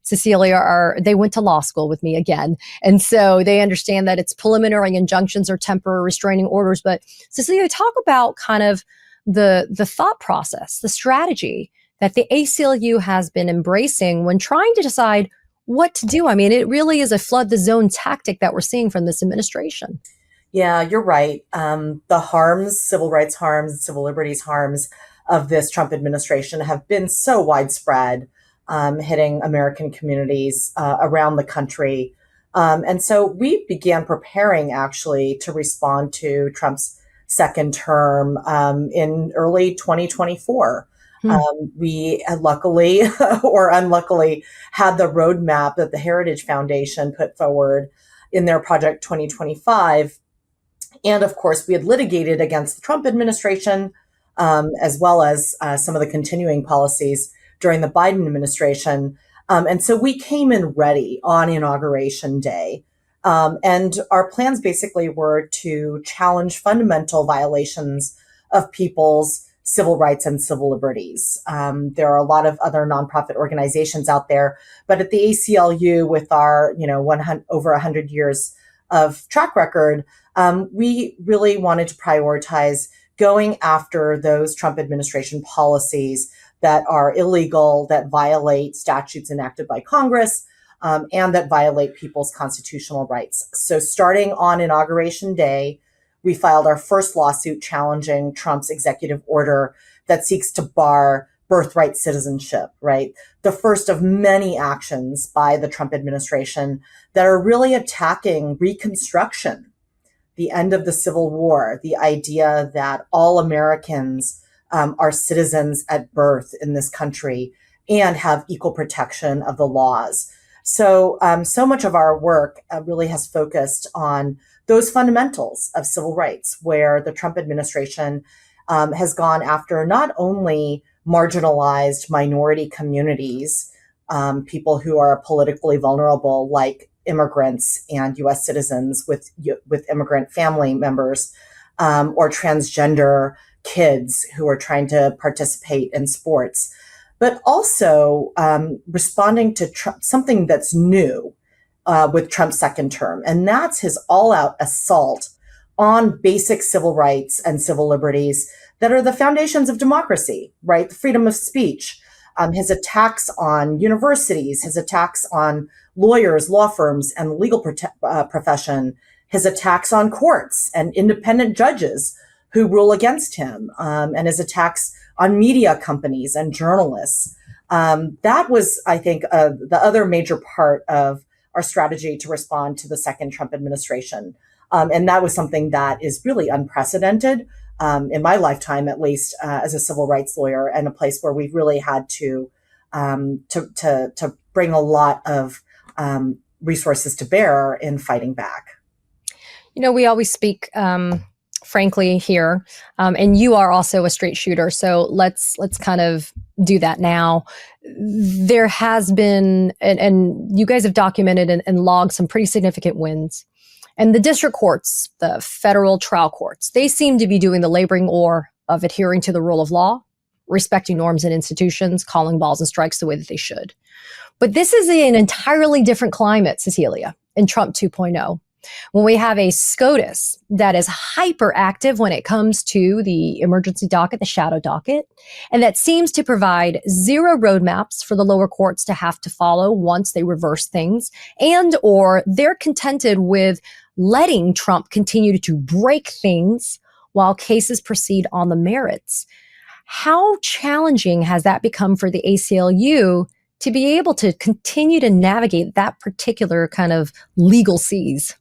Cecilia, they went to law school with me again. And so they understand that it's preliminary injunctions or temporary restraining orders. But Cecilia, talk about kind of the thought process, the strategy that the ACLU has been embracing when trying to decide what to do. I mean, it really is a flood the zone tactic that we're seeing from this administration. Yeah, you're right. The harms, civil rights harms, civil liberties harms of this Trump administration have been so widespread, hitting American communities around the country. And so we began preparing actually to respond to Trump's second term in early 2024. We luckily or unluckily had the roadmap that the Heritage Foundation put forward in their Project 2025. And of course, we had litigated against the Trump administration, as well as some of the continuing policies during the Biden administration. And so we came in ready on Inauguration Day. And our plans basically were to challenge fundamental violations of people's civil rights and civil liberties. There are a lot of other nonprofit organizations out there, but at the ACLU, with our over 100 years of track record, we really wanted to prioritize going after those Trump administration policies that are illegal, that violate statutes enacted by Congress, and that violate people's constitutional rights. So starting on Inauguration Day, we filed our first lawsuit challenging Trump's executive order that seeks to bar birthright citizenship, right? The first of many actions by the Trump administration that are really attacking Reconstruction, the end of the Civil War, the idea that all Americans are citizens at birth in this country and have equal protection of the laws. So, so much of our work really has focused on those fundamentals of civil rights, where the Trump administration has gone after not only marginalized minority communities, people who are politically vulnerable, like immigrants and U.S. citizens with immigrant family members, or transgender kids who are trying to participate in sports, but also responding to something that's new with Trump's second term. And that's his all-out assault on basic civil rights and civil liberties that are the foundations of democracy, right? The freedom of speech, his attacks on universities, his attacks on lawyers, law firms, and the legal profession, his attacks on courts and independent judges who rule against him, and his attacks on media companies and journalists. That was, I think, the other major part of our strategy to respond to the second Trump administration. And that was something that is really unprecedented in my lifetime, at least, as a civil rights lawyer, and a place where we've really had to bring a lot of resources to bear in fighting back. We always speak frankly here, and you are also a straight shooter. So let's kind of do that now. There has been, and you guys have documented and logged some pretty significant wins. And the district courts, the federal trial courts, they seem to be doing the laboring oar of adhering to the rule of law, respecting norms and institutions, calling balls and strikes the way that they should. But this is an entirely different climate, Cecilia, in Trump 2.0. When we have a SCOTUS that is hyperactive when it comes to the emergency docket, the shadow docket, and that seems to provide zero roadmaps for the lower courts to have to follow once they reverse things, and or they're contented with letting Trump continue to break things while cases proceed on the merits. How challenging has that become for the ACLU to be able to continue to navigate that particular kind of legal seas?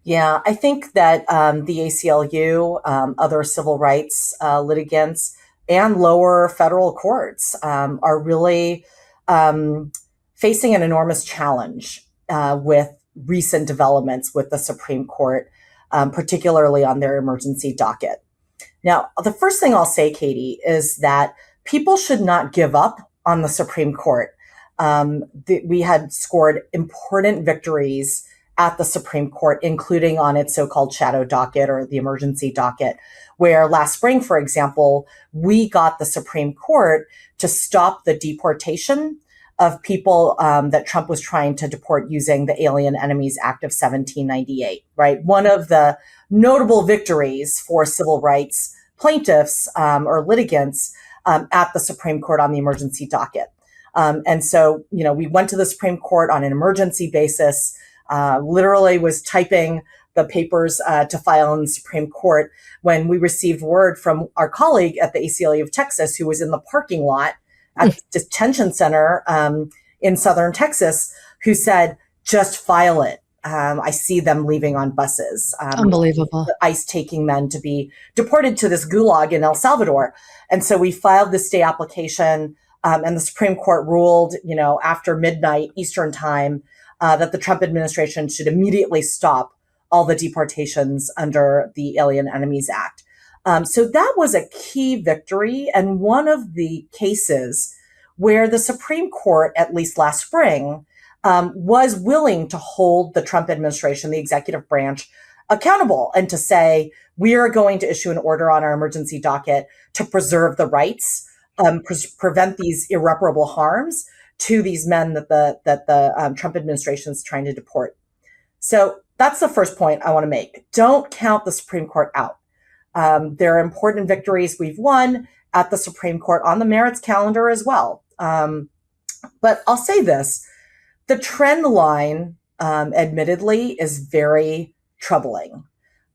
Yeah, I think that the ACLU, other civil rights litigants, and lower federal courts are really facing an enormous challenge with recent developments with the Supreme Court, particularly on their emergency docket. Now, the first thing I'll say, Katie, is that people should not give up on the Supreme Court. We had scored important victories at the Supreme Court, including on its so-called shadow docket or the emergency docket, where last spring, for example, we got the Supreme Court to stop the deportation of people that Trump was trying to deport using the Alien Enemies Act of 1798, right? One of the notable victories for civil rights plaintiffs or litigants at the Supreme Court on the emergency docket. And so, we went to the Supreme Court on an emergency basis, literally was typing the papers to file in the Supreme Court when we received word from our colleague at the ACLU of Texas, who was in the parking lot at the detention center in southern Texas, who said, just file it. I see them leaving on buses. Unbelievable. ICE taking men to be deported to this gulag in El Salvador. And so we filed the stay application, and the Supreme Court ruled, after midnight Eastern time, that the Trump administration should immediately stop all the deportations under the Alien Enemies Act. So that was a key victory, and one of the cases where the Supreme Court, at least last spring, was willing to hold the Trump administration, the executive branch, accountable and to say, we are going to issue an order on our emergency docket to preserve the rights, prevent these irreparable harms to these men that the Trump administration is trying to deport. So that's the first point I want to make. Don't count the Supreme Court out. There are important victories we've won at the Supreme Court on the merits calendar as well. But I'll say this, the trend line, admittedly, is very troubling.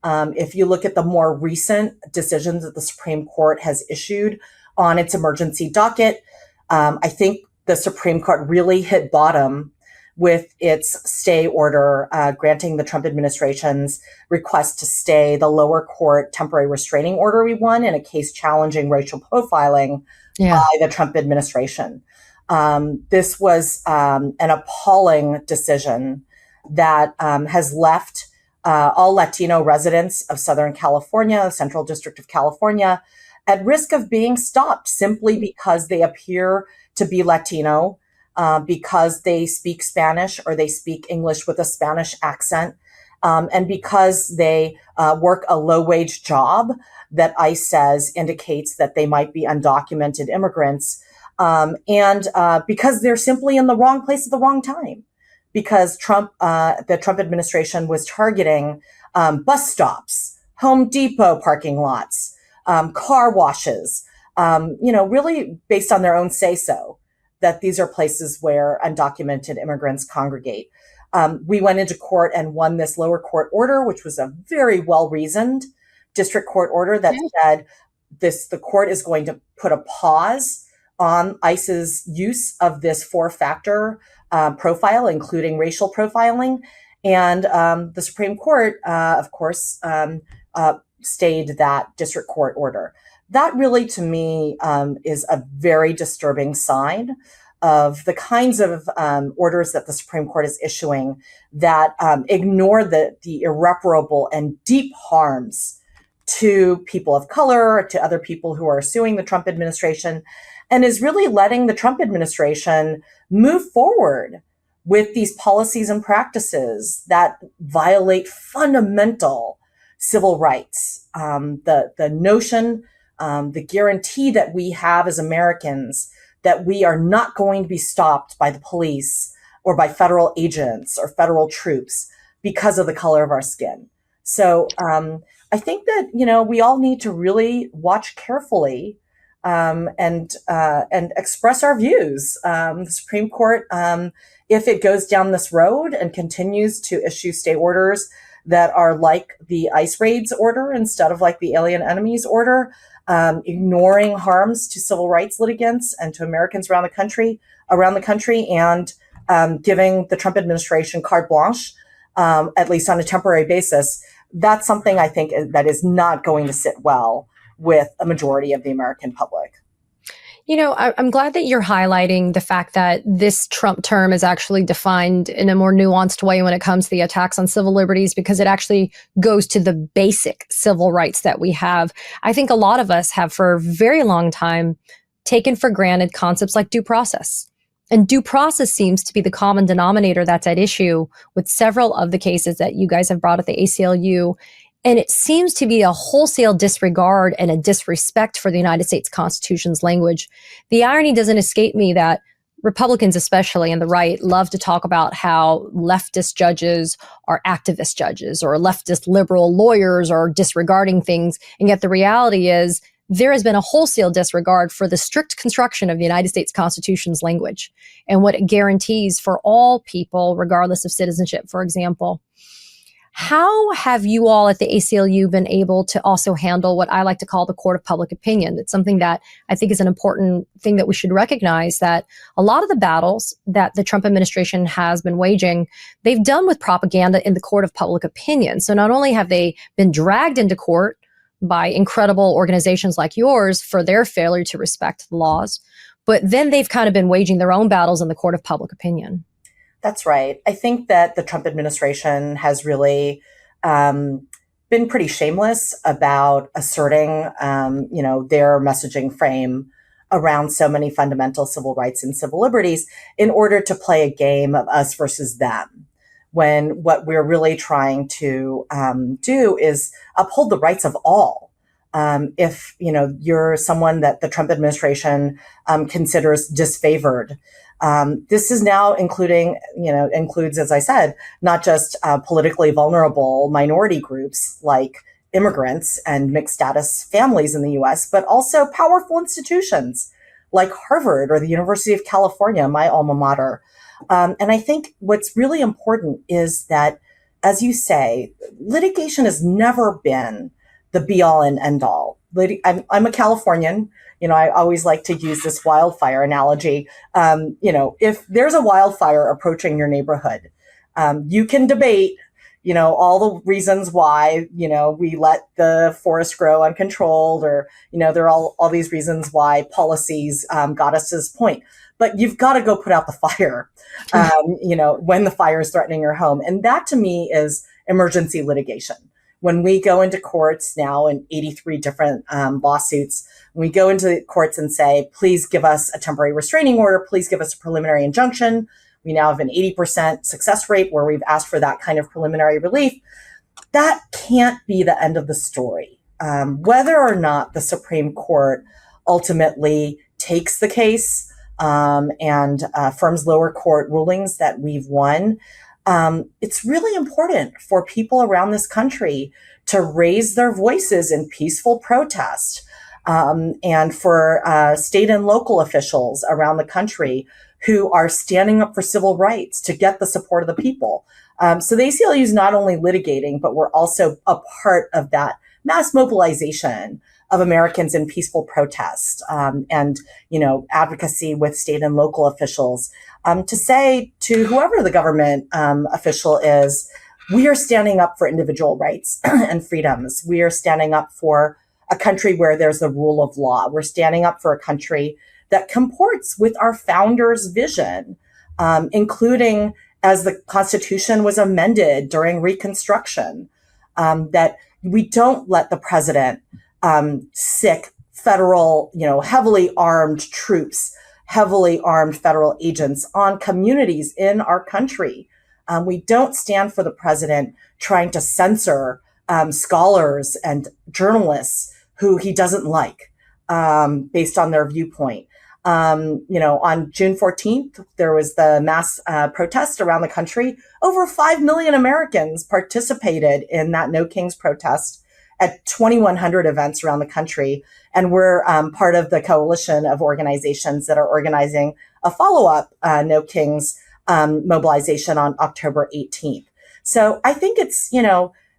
If you look at the more recent decisions that the Supreme Court has issued on its emergency docket, I think the Supreme Court really hit bottom with its stay order, granting the Trump administration's request to stay the lower court temporary restraining order we won in a case challenging racial profiling by the Trump administration. This was an appalling decision that has left all Latino residents of Southern California, Central District of California, at risk of being stopped simply because they appear to be Latino, because they speak Spanish or they speak English with a Spanish accent, and because they work a low-wage job that ICE says indicates that they might be undocumented immigrants, and because they're simply in the wrong place at the wrong time. Because the Trump administration was targeting bus stops, Home Depot parking lots, car washes, really based on their own say-so, that these are places where undocumented immigrants congregate. We went into court and won this lower court order, which was a very well-reasoned district court order that said the court is going to put a pause on ICE's use of this 4-factor profile, including racial profiling. And the Supreme Court, of course, stayed that district court order. That really, to me, is a very disturbing sign of the kinds of orders that the Supreme Court is issuing that ignore the irreparable and deep harms to people of color, to other people who are suing the Trump administration, and is really letting the Trump administration move forward with these policies and practices that violate fundamental civil rights. The notion, the guarantee that we have as Americans that we are not going to be stopped by the police or by federal agents or federal troops because of the color of our skin. So I think that, we all need to really watch carefully and express our views. The Supreme Court, if it goes down this road and continues to issue stay orders that are like the ICE raids order instead of like the alien enemies order, ignoring harms to civil rights litigants and to Americans around the country, and giving the Trump administration carte blanche, at least on a temporary basis, that's something I think that is not going to sit well with a majority of the American public. I'm glad that you're highlighting the fact that this Trump term is actually defined in a more nuanced way when it comes to the attacks on civil liberties, because it actually goes to the basic civil rights that we have. I think a lot of us have for a very long time taken for granted concepts like due process. And due process seems to be the common denominator that's at issue with several of the cases that you guys have brought at the ACLU. And it seems to be a wholesale disregard and a disrespect for the United States Constitution's language. The irony doesn't escape me that Republicans, especially and the right, love to talk about how leftist judges are activist judges or leftist liberal lawyers are disregarding things. And yet the reality is there has been a wholesale disregard for the strict construction of the United States Constitution's language and what it guarantees for all people, regardless of citizenship, for example. How have you all at the ACLU been able to also handle what I like to call the court of public opinion? It's something that I think is an important thing that we should recognize, that a lot of the battles that the Trump administration has been waging, they've done with propaganda in the court of public opinion. So not only have they been dragged into court by incredible organizations like yours for their failure to respect the laws, but then they've kind of been waging their own battles in the court of public opinion. That's right. I think that the Trump administration has really been pretty shameless about asserting, their messaging frame around so many fundamental civil rights and civil liberties in order to play a game of us versus them, when what we're really trying to do is uphold the rights of all. If, you're someone that the Trump administration considers disfavored, this is now includes, as I said, not just politically vulnerable minority groups like immigrants and mixed status families in the US, but also powerful institutions like Harvard or the University of California, my alma mater. And I think what's really important is that, as you say, litigation has never been the be all and end all. I'm a Californian. I always like to use this wildfire analogy. If there's a wildfire approaching your neighborhood, you can debate, all the reasons why, we let the forest grow uncontrolled, or, there are all these reasons why policies got us to this point. But you've got to go put out the fire, when the fire is threatening your home. And that to me is emergency litigation. When we go into courts now in 83 different lawsuits, when we go into the courts and say, please give us a temporary restraining order, please give us a preliminary injunction. We now have an 80% success rate where we've asked for that kind of preliminary relief. That can't be the end of the story. Whether or not the Supreme Court ultimately takes the case and affirms lower court rulings that we've won, it's really important for people around this country to raise their voices in peaceful protest, and for state and local officials around the country who are standing up for civil rights to get the support of the people. So the ACLU is not only litigating, but we're also a part of that mass mobilization of Americans in peaceful protest, and advocacy with state and local officials, to say to whoever the government official is, we are standing up for individual rights and freedoms. We are standing up for a country where there's the rule of law. We're standing up for a country that comports with our founders' vision, including as the Constitution was amended during Reconstruction, that we don't let the president sic federal, heavily armed troops, heavily armed federal agents on communities in our country. We don't stand for the president trying to censor scholars and journalists who he doesn't like based on their viewpoint. On June 14th, there was the mass protest around the country. Over 5 million Americans participated in that No Kings protest at 2,100 events around the country. And we're part of the coalition of organizations that are organizing a follow-up No Kings mobilization on October 18th. So I think it's,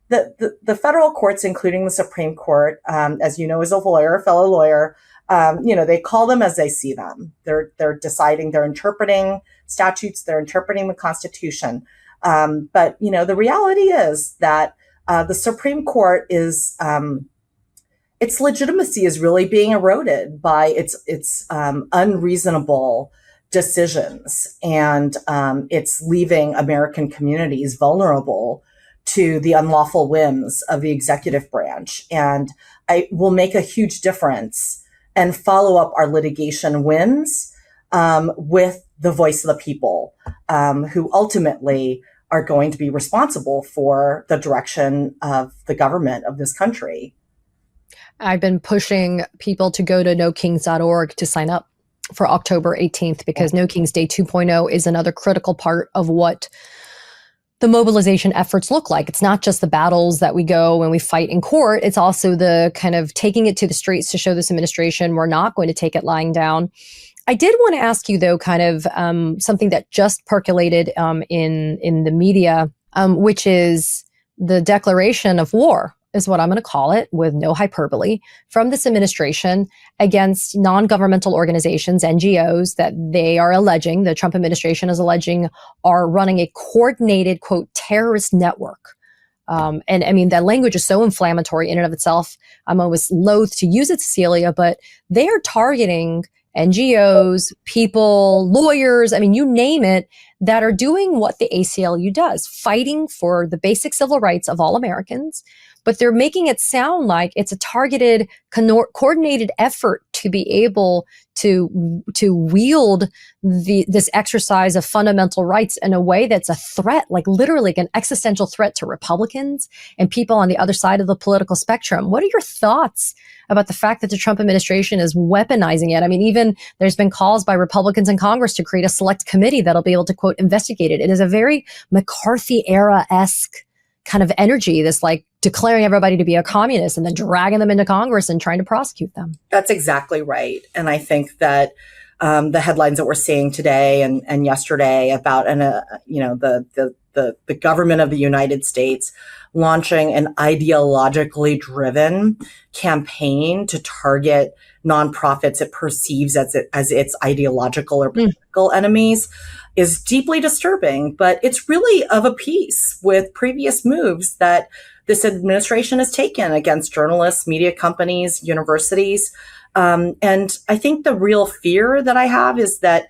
the federal courts, including the Supreme Court, as you know, as a lawyer, a fellow lawyer, they call them as they see them. They're deciding, they're interpreting statutes, they're interpreting the Constitution. But the reality is that the Supreme Court is, its legitimacy is really being eroded by its unreasonable decisions, and it's leaving American communities vulnerable to the unlawful whims of the executive branch. And I will make a huge difference and follow up our litigation wins with the voice of the people, who ultimately are going to be responsible for the direction of the government of this country. I've been pushing people to go to nokings.org to sign up for October 18th, because No Kings Day 2.0 is another critical part of what the mobilization efforts look like. It's not just the battles that we go and we fight in court. It's also the kind of taking it to the streets to show this administration we're not going to take it lying down. I did want to ask you, though, kind of something that just percolated in the media, which is the declaration of war, is what I'm going to call it, with no hyperbole, from this administration against non-governmental organizations, NGOs, that they are alleging, the Trump administration is alleging, are running a coordinated, quote, terrorist network. And I mean, that language is so inflammatory in and of itself. I'm always loath to use it, Cecilia, but they are targeting NGOs, people, lawyers, I mean, you name it, that are doing what the ACLU does, fighting for the basic civil rights of all Americans. But they're making it sound like it's a targeted, coordinated effort to be able to wield this exercise of fundamental rights in a way that's a threat, like literally an existential threat to Republicans and people on the other side of the political spectrum. What are your thoughts about the fact that the Trump administration is weaponizing it? I mean, even there's been calls by Republicans in Congress to create a select committee that'll be able to, quote, investigate it. It is a very McCarthy era-esque kind of energy, this like declaring everybody to be a communist and then dragging them into Congress and trying to prosecute them. That's exactly right. And I think that the headlines that we're seeing today and yesterday about the government of the United States launching an ideologically driven campaign to target nonprofits it perceives as its ideological or political enemies is deeply disturbing, but it's really of a piece with previous moves that this administration has taken against journalists, media companies, universities. And I think the real fear that I have is that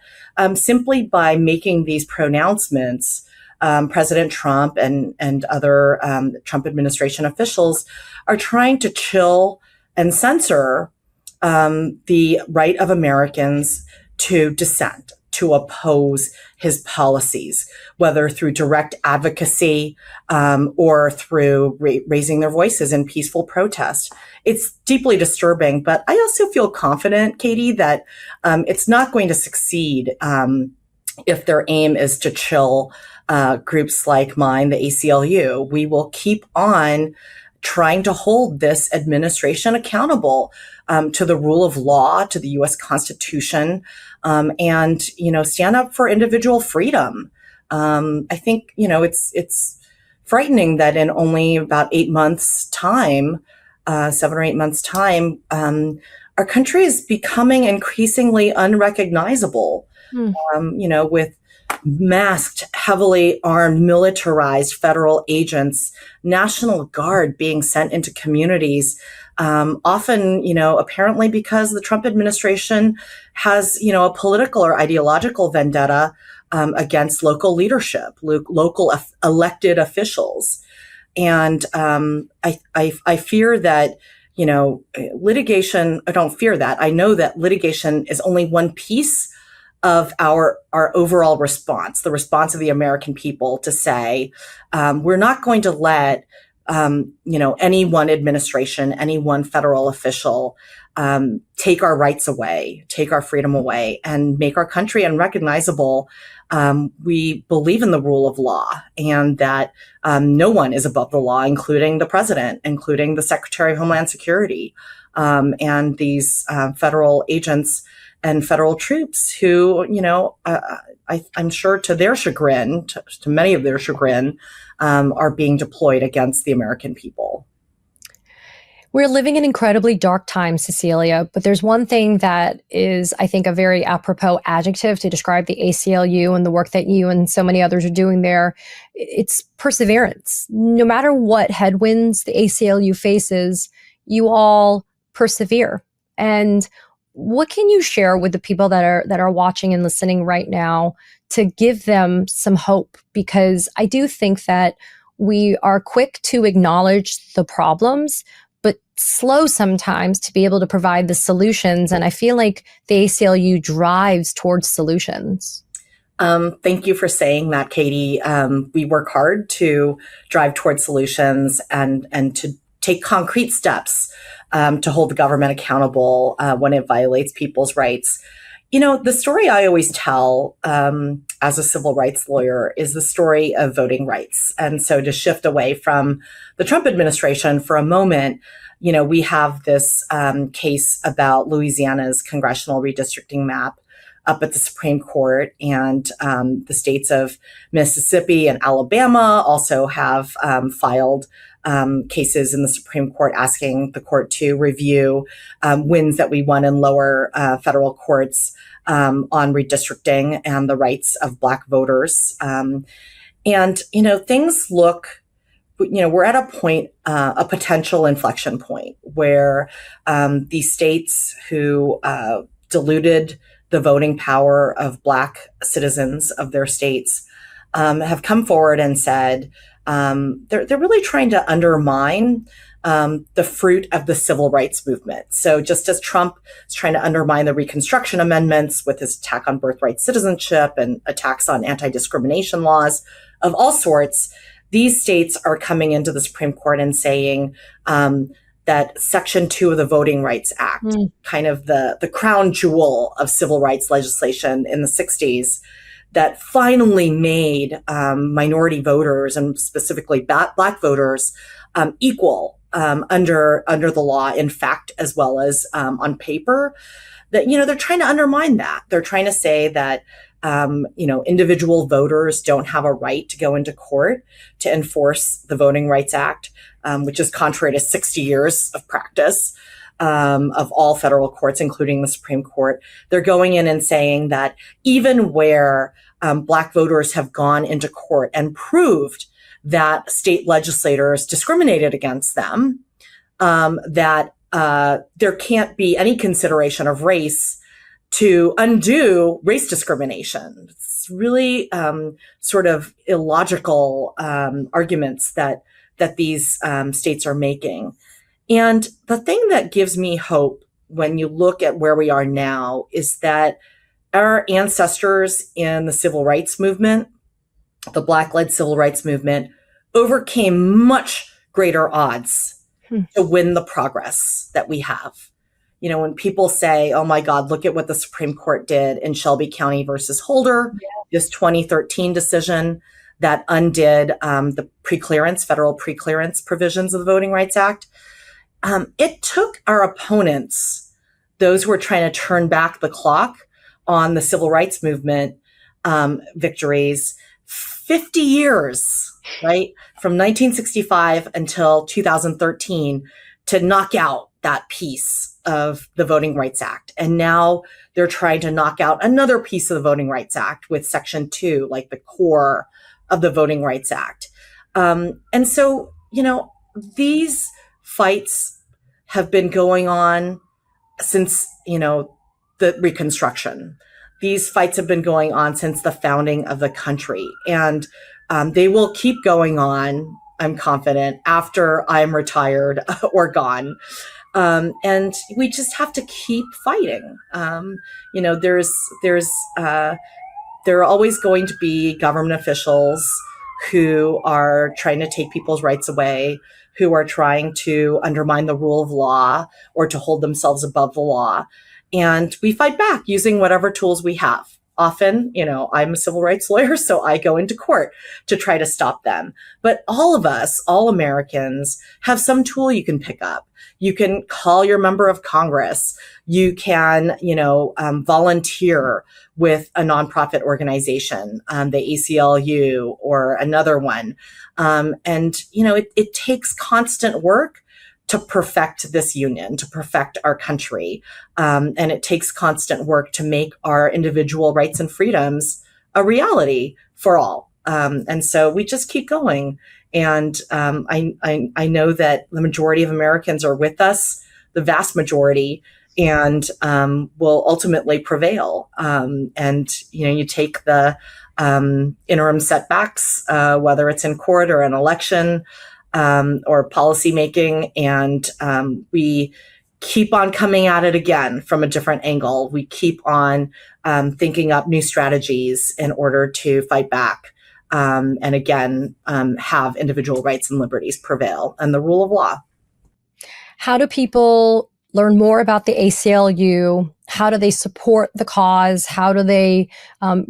simply by making these pronouncements, President Trump and other Trump administration officials are trying to chill and censor the right of Americans to dissent, to oppose his policies, whether through direct advocacy or through raising their voices in peaceful protest. It's deeply disturbing, but I also feel confident, Katie, that it's not going to succeed if their aim is to chill groups like mine, the ACLU. We will keep on trying to hold this administration accountable to the rule of law, to the U.S. Constitution, and stand up for individual freedom. I think it's frightening that in only about 8 months' time, 7 or 8 months' time, our country is becoming increasingly unrecognizable. With masked, heavily armed, militarized federal agents, National Guard being sent into communities, often, apparently because the Trump administration has, a political or ideological vendetta against local leadership, local elected officials. And I fear that, litigation, I don't fear that. I know that litigation is only one piece of our overall response, the response of the American people to say, we're not going to let, any one administration, any one federal official, take our rights away, take our freedom away, and make our country unrecognizable. We believe in the rule of law, and that no one is above the law, including the president, including the Secretary of Homeland Security, and these federal agents and federal troops who, I'm sure to their chagrin, to many of their chagrin, are being deployed against the American people. We're living in incredibly dark times, Cecilia, but there's one thing that is, I think, a very apropos adjective to describe the ACLU and the work that you and so many others are doing there. It's perseverance. No matter what headwinds the ACLU faces, you all persevere. And what can you share with the people that are watching and listening right now to give them some hope? Because I do think that we are quick to acknowledge the problems, but slow sometimes to be able to provide the solutions. And I feel like the ACLU drives towards solutions. Thank you for saying that, Katie. We work hard to drive towards solutions and to take concrete steps to hold the government accountable when it violates people's rights. The story I always tell as a civil rights lawyer is the story of voting rights. And so to shift away from the Trump administration for a moment, we have this case about Louisiana's congressional redistricting map up at the Supreme Court, and the states of Mississippi and Alabama also have filed cases in the Supreme Court asking the court to review wins that we won in lower federal courts on redistricting and the rights of Black voters. Things look, we're at a point, a potential inflection point where these states who diluted the voting power of Black citizens of their states have come forward and said they're really trying to undermine the fruit of the civil rights movement. So just as Trump is trying to undermine the Reconstruction Amendments with his attack on birthright citizenship and attacks on anti-discrimination laws of all sorts, these states are coming into the Supreme Court and saying that Section 2 of the Voting Rights Act, kind of the crown jewel of civil rights legislation in the 60s, that finally made minority voters and specifically Black voters equal under the law, in fact, as well as on paper. That they're trying to undermine that. They're trying to say that individual voters don't have a right to go into court to enforce the Voting Rights Act, which is contrary to 60 years of practice of all federal courts, including the Supreme Court. They're going in and saying that even where Black voters have gone into court and proved that state legislators discriminated against them, that there can't be any consideration of race to undo race discrimination. It's really sort of illogical arguments that these states are making. And the thing that gives me hope when you look at where we are now is that our ancestors in the civil rights movement, the Black-led civil rights movement, overcame much greater odds to win the progress that we have. When people say, oh my God, look at what the Supreme Court did in Shelby County versus Holder, this 2013 decision that undid the federal preclearance provisions of the Voting Rights Act. It took our opponents, those who were trying to turn back the clock on the civil rights movement victories, 50 years, right? From 1965 until 2013 to knock out that piece of the Voting Rights Act. And now they're trying to knock out another piece of the Voting Rights Act with Section 2, like the core of the Voting Rights Act. And so, these fights have been going on since, the Reconstruction. These fights have been going on since the founding of the country. And they will keep going on, I'm confident, after I'm retired or gone. And we just have to keep fighting. There are always going to be government officials who are trying to take people's rights away, who are trying to undermine the rule of law or to hold themselves above the law. And we fight back using whatever tools we have. Often, I'm a civil rights lawyer, so I go into court to try to stop them. But all of us, all Americans, have some tool you can pick up. You can call your member of Congress. You can, volunteer with a nonprofit organization, the ACLU or another one. It takes constant work to perfect this union, to perfect our country. And it takes constant work to make our individual rights and freedoms a reality for all. And so we just keep going. And I know that the majority of Americans are with us, the vast majority, and will ultimately prevail. You take the interim setbacks, whether it's in court or an election, or policymaking, and we keep on coming at it again from a different angle. We keep on thinking up new strategies in order to fight back, and again, have individual rights and liberties prevail and the rule of law. How do people learn more about the ACLU? How do they support the cause? How do they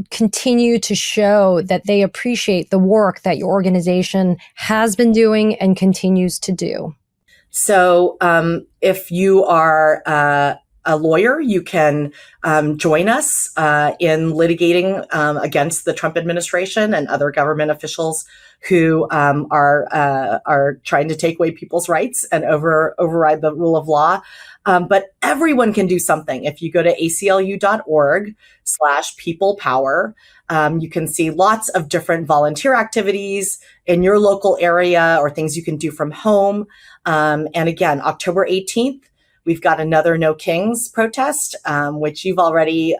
continue to show that they appreciate the work that your organization has been doing and continues to do? So if you are a lawyer, you can join us in litigating against the Trump administration and other government officials who are trying to take away people's rights and override the rule of law. But everyone can do something. If you go to aclu.org/peoplepower, you can see lots of different volunteer activities in your local area or things you can do from home. And again, October 18th, we've got another No Kings protest, which you've already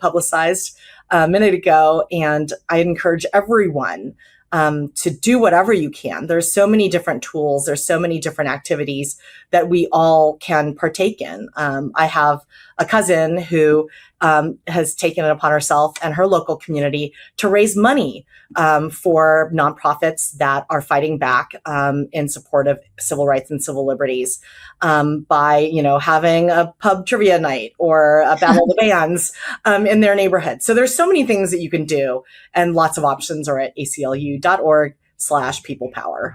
publicized a minute ago. And I encourage everyone to do whatever you can. There's so many different tools. There's so many different activities that we all can partake in. I have a cousin who has taken it upon herself and her local community to raise money for nonprofits that are fighting back in support of civil rights and civil liberties by, having a pub trivia night or a battle of the bands in their neighborhood. So there's so many things that you can do, and lots of options are at aclu.org/peoplepower.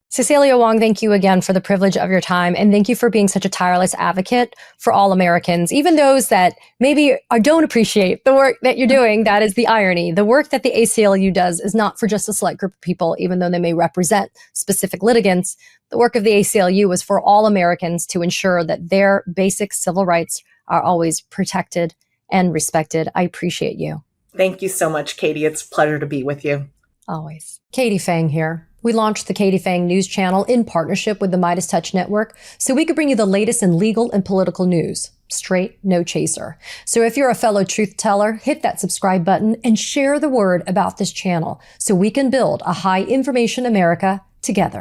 Cecilia Wong, thank you again for the privilege of your time. And thank you for being such a tireless advocate for all Americans, even those that maybe don't appreciate the work that you're doing. That is the irony. The work that the ACLU does is not for just a select group of people, even though they may represent specific litigants. The work of the ACLU is for all Americans to ensure that their basic civil rights are always protected and respected. I appreciate you. Thank you so much, Katie. It's a pleasure to be with you. Always. Katie Phang here. We launched the Katie Phang News Channel in partnership with the Midas Touch Network so we could bring you the latest in legal and political news. Straight, no chaser. So if you're a fellow truth teller, hit that subscribe button and share the word about this channel so we can build a high information America together.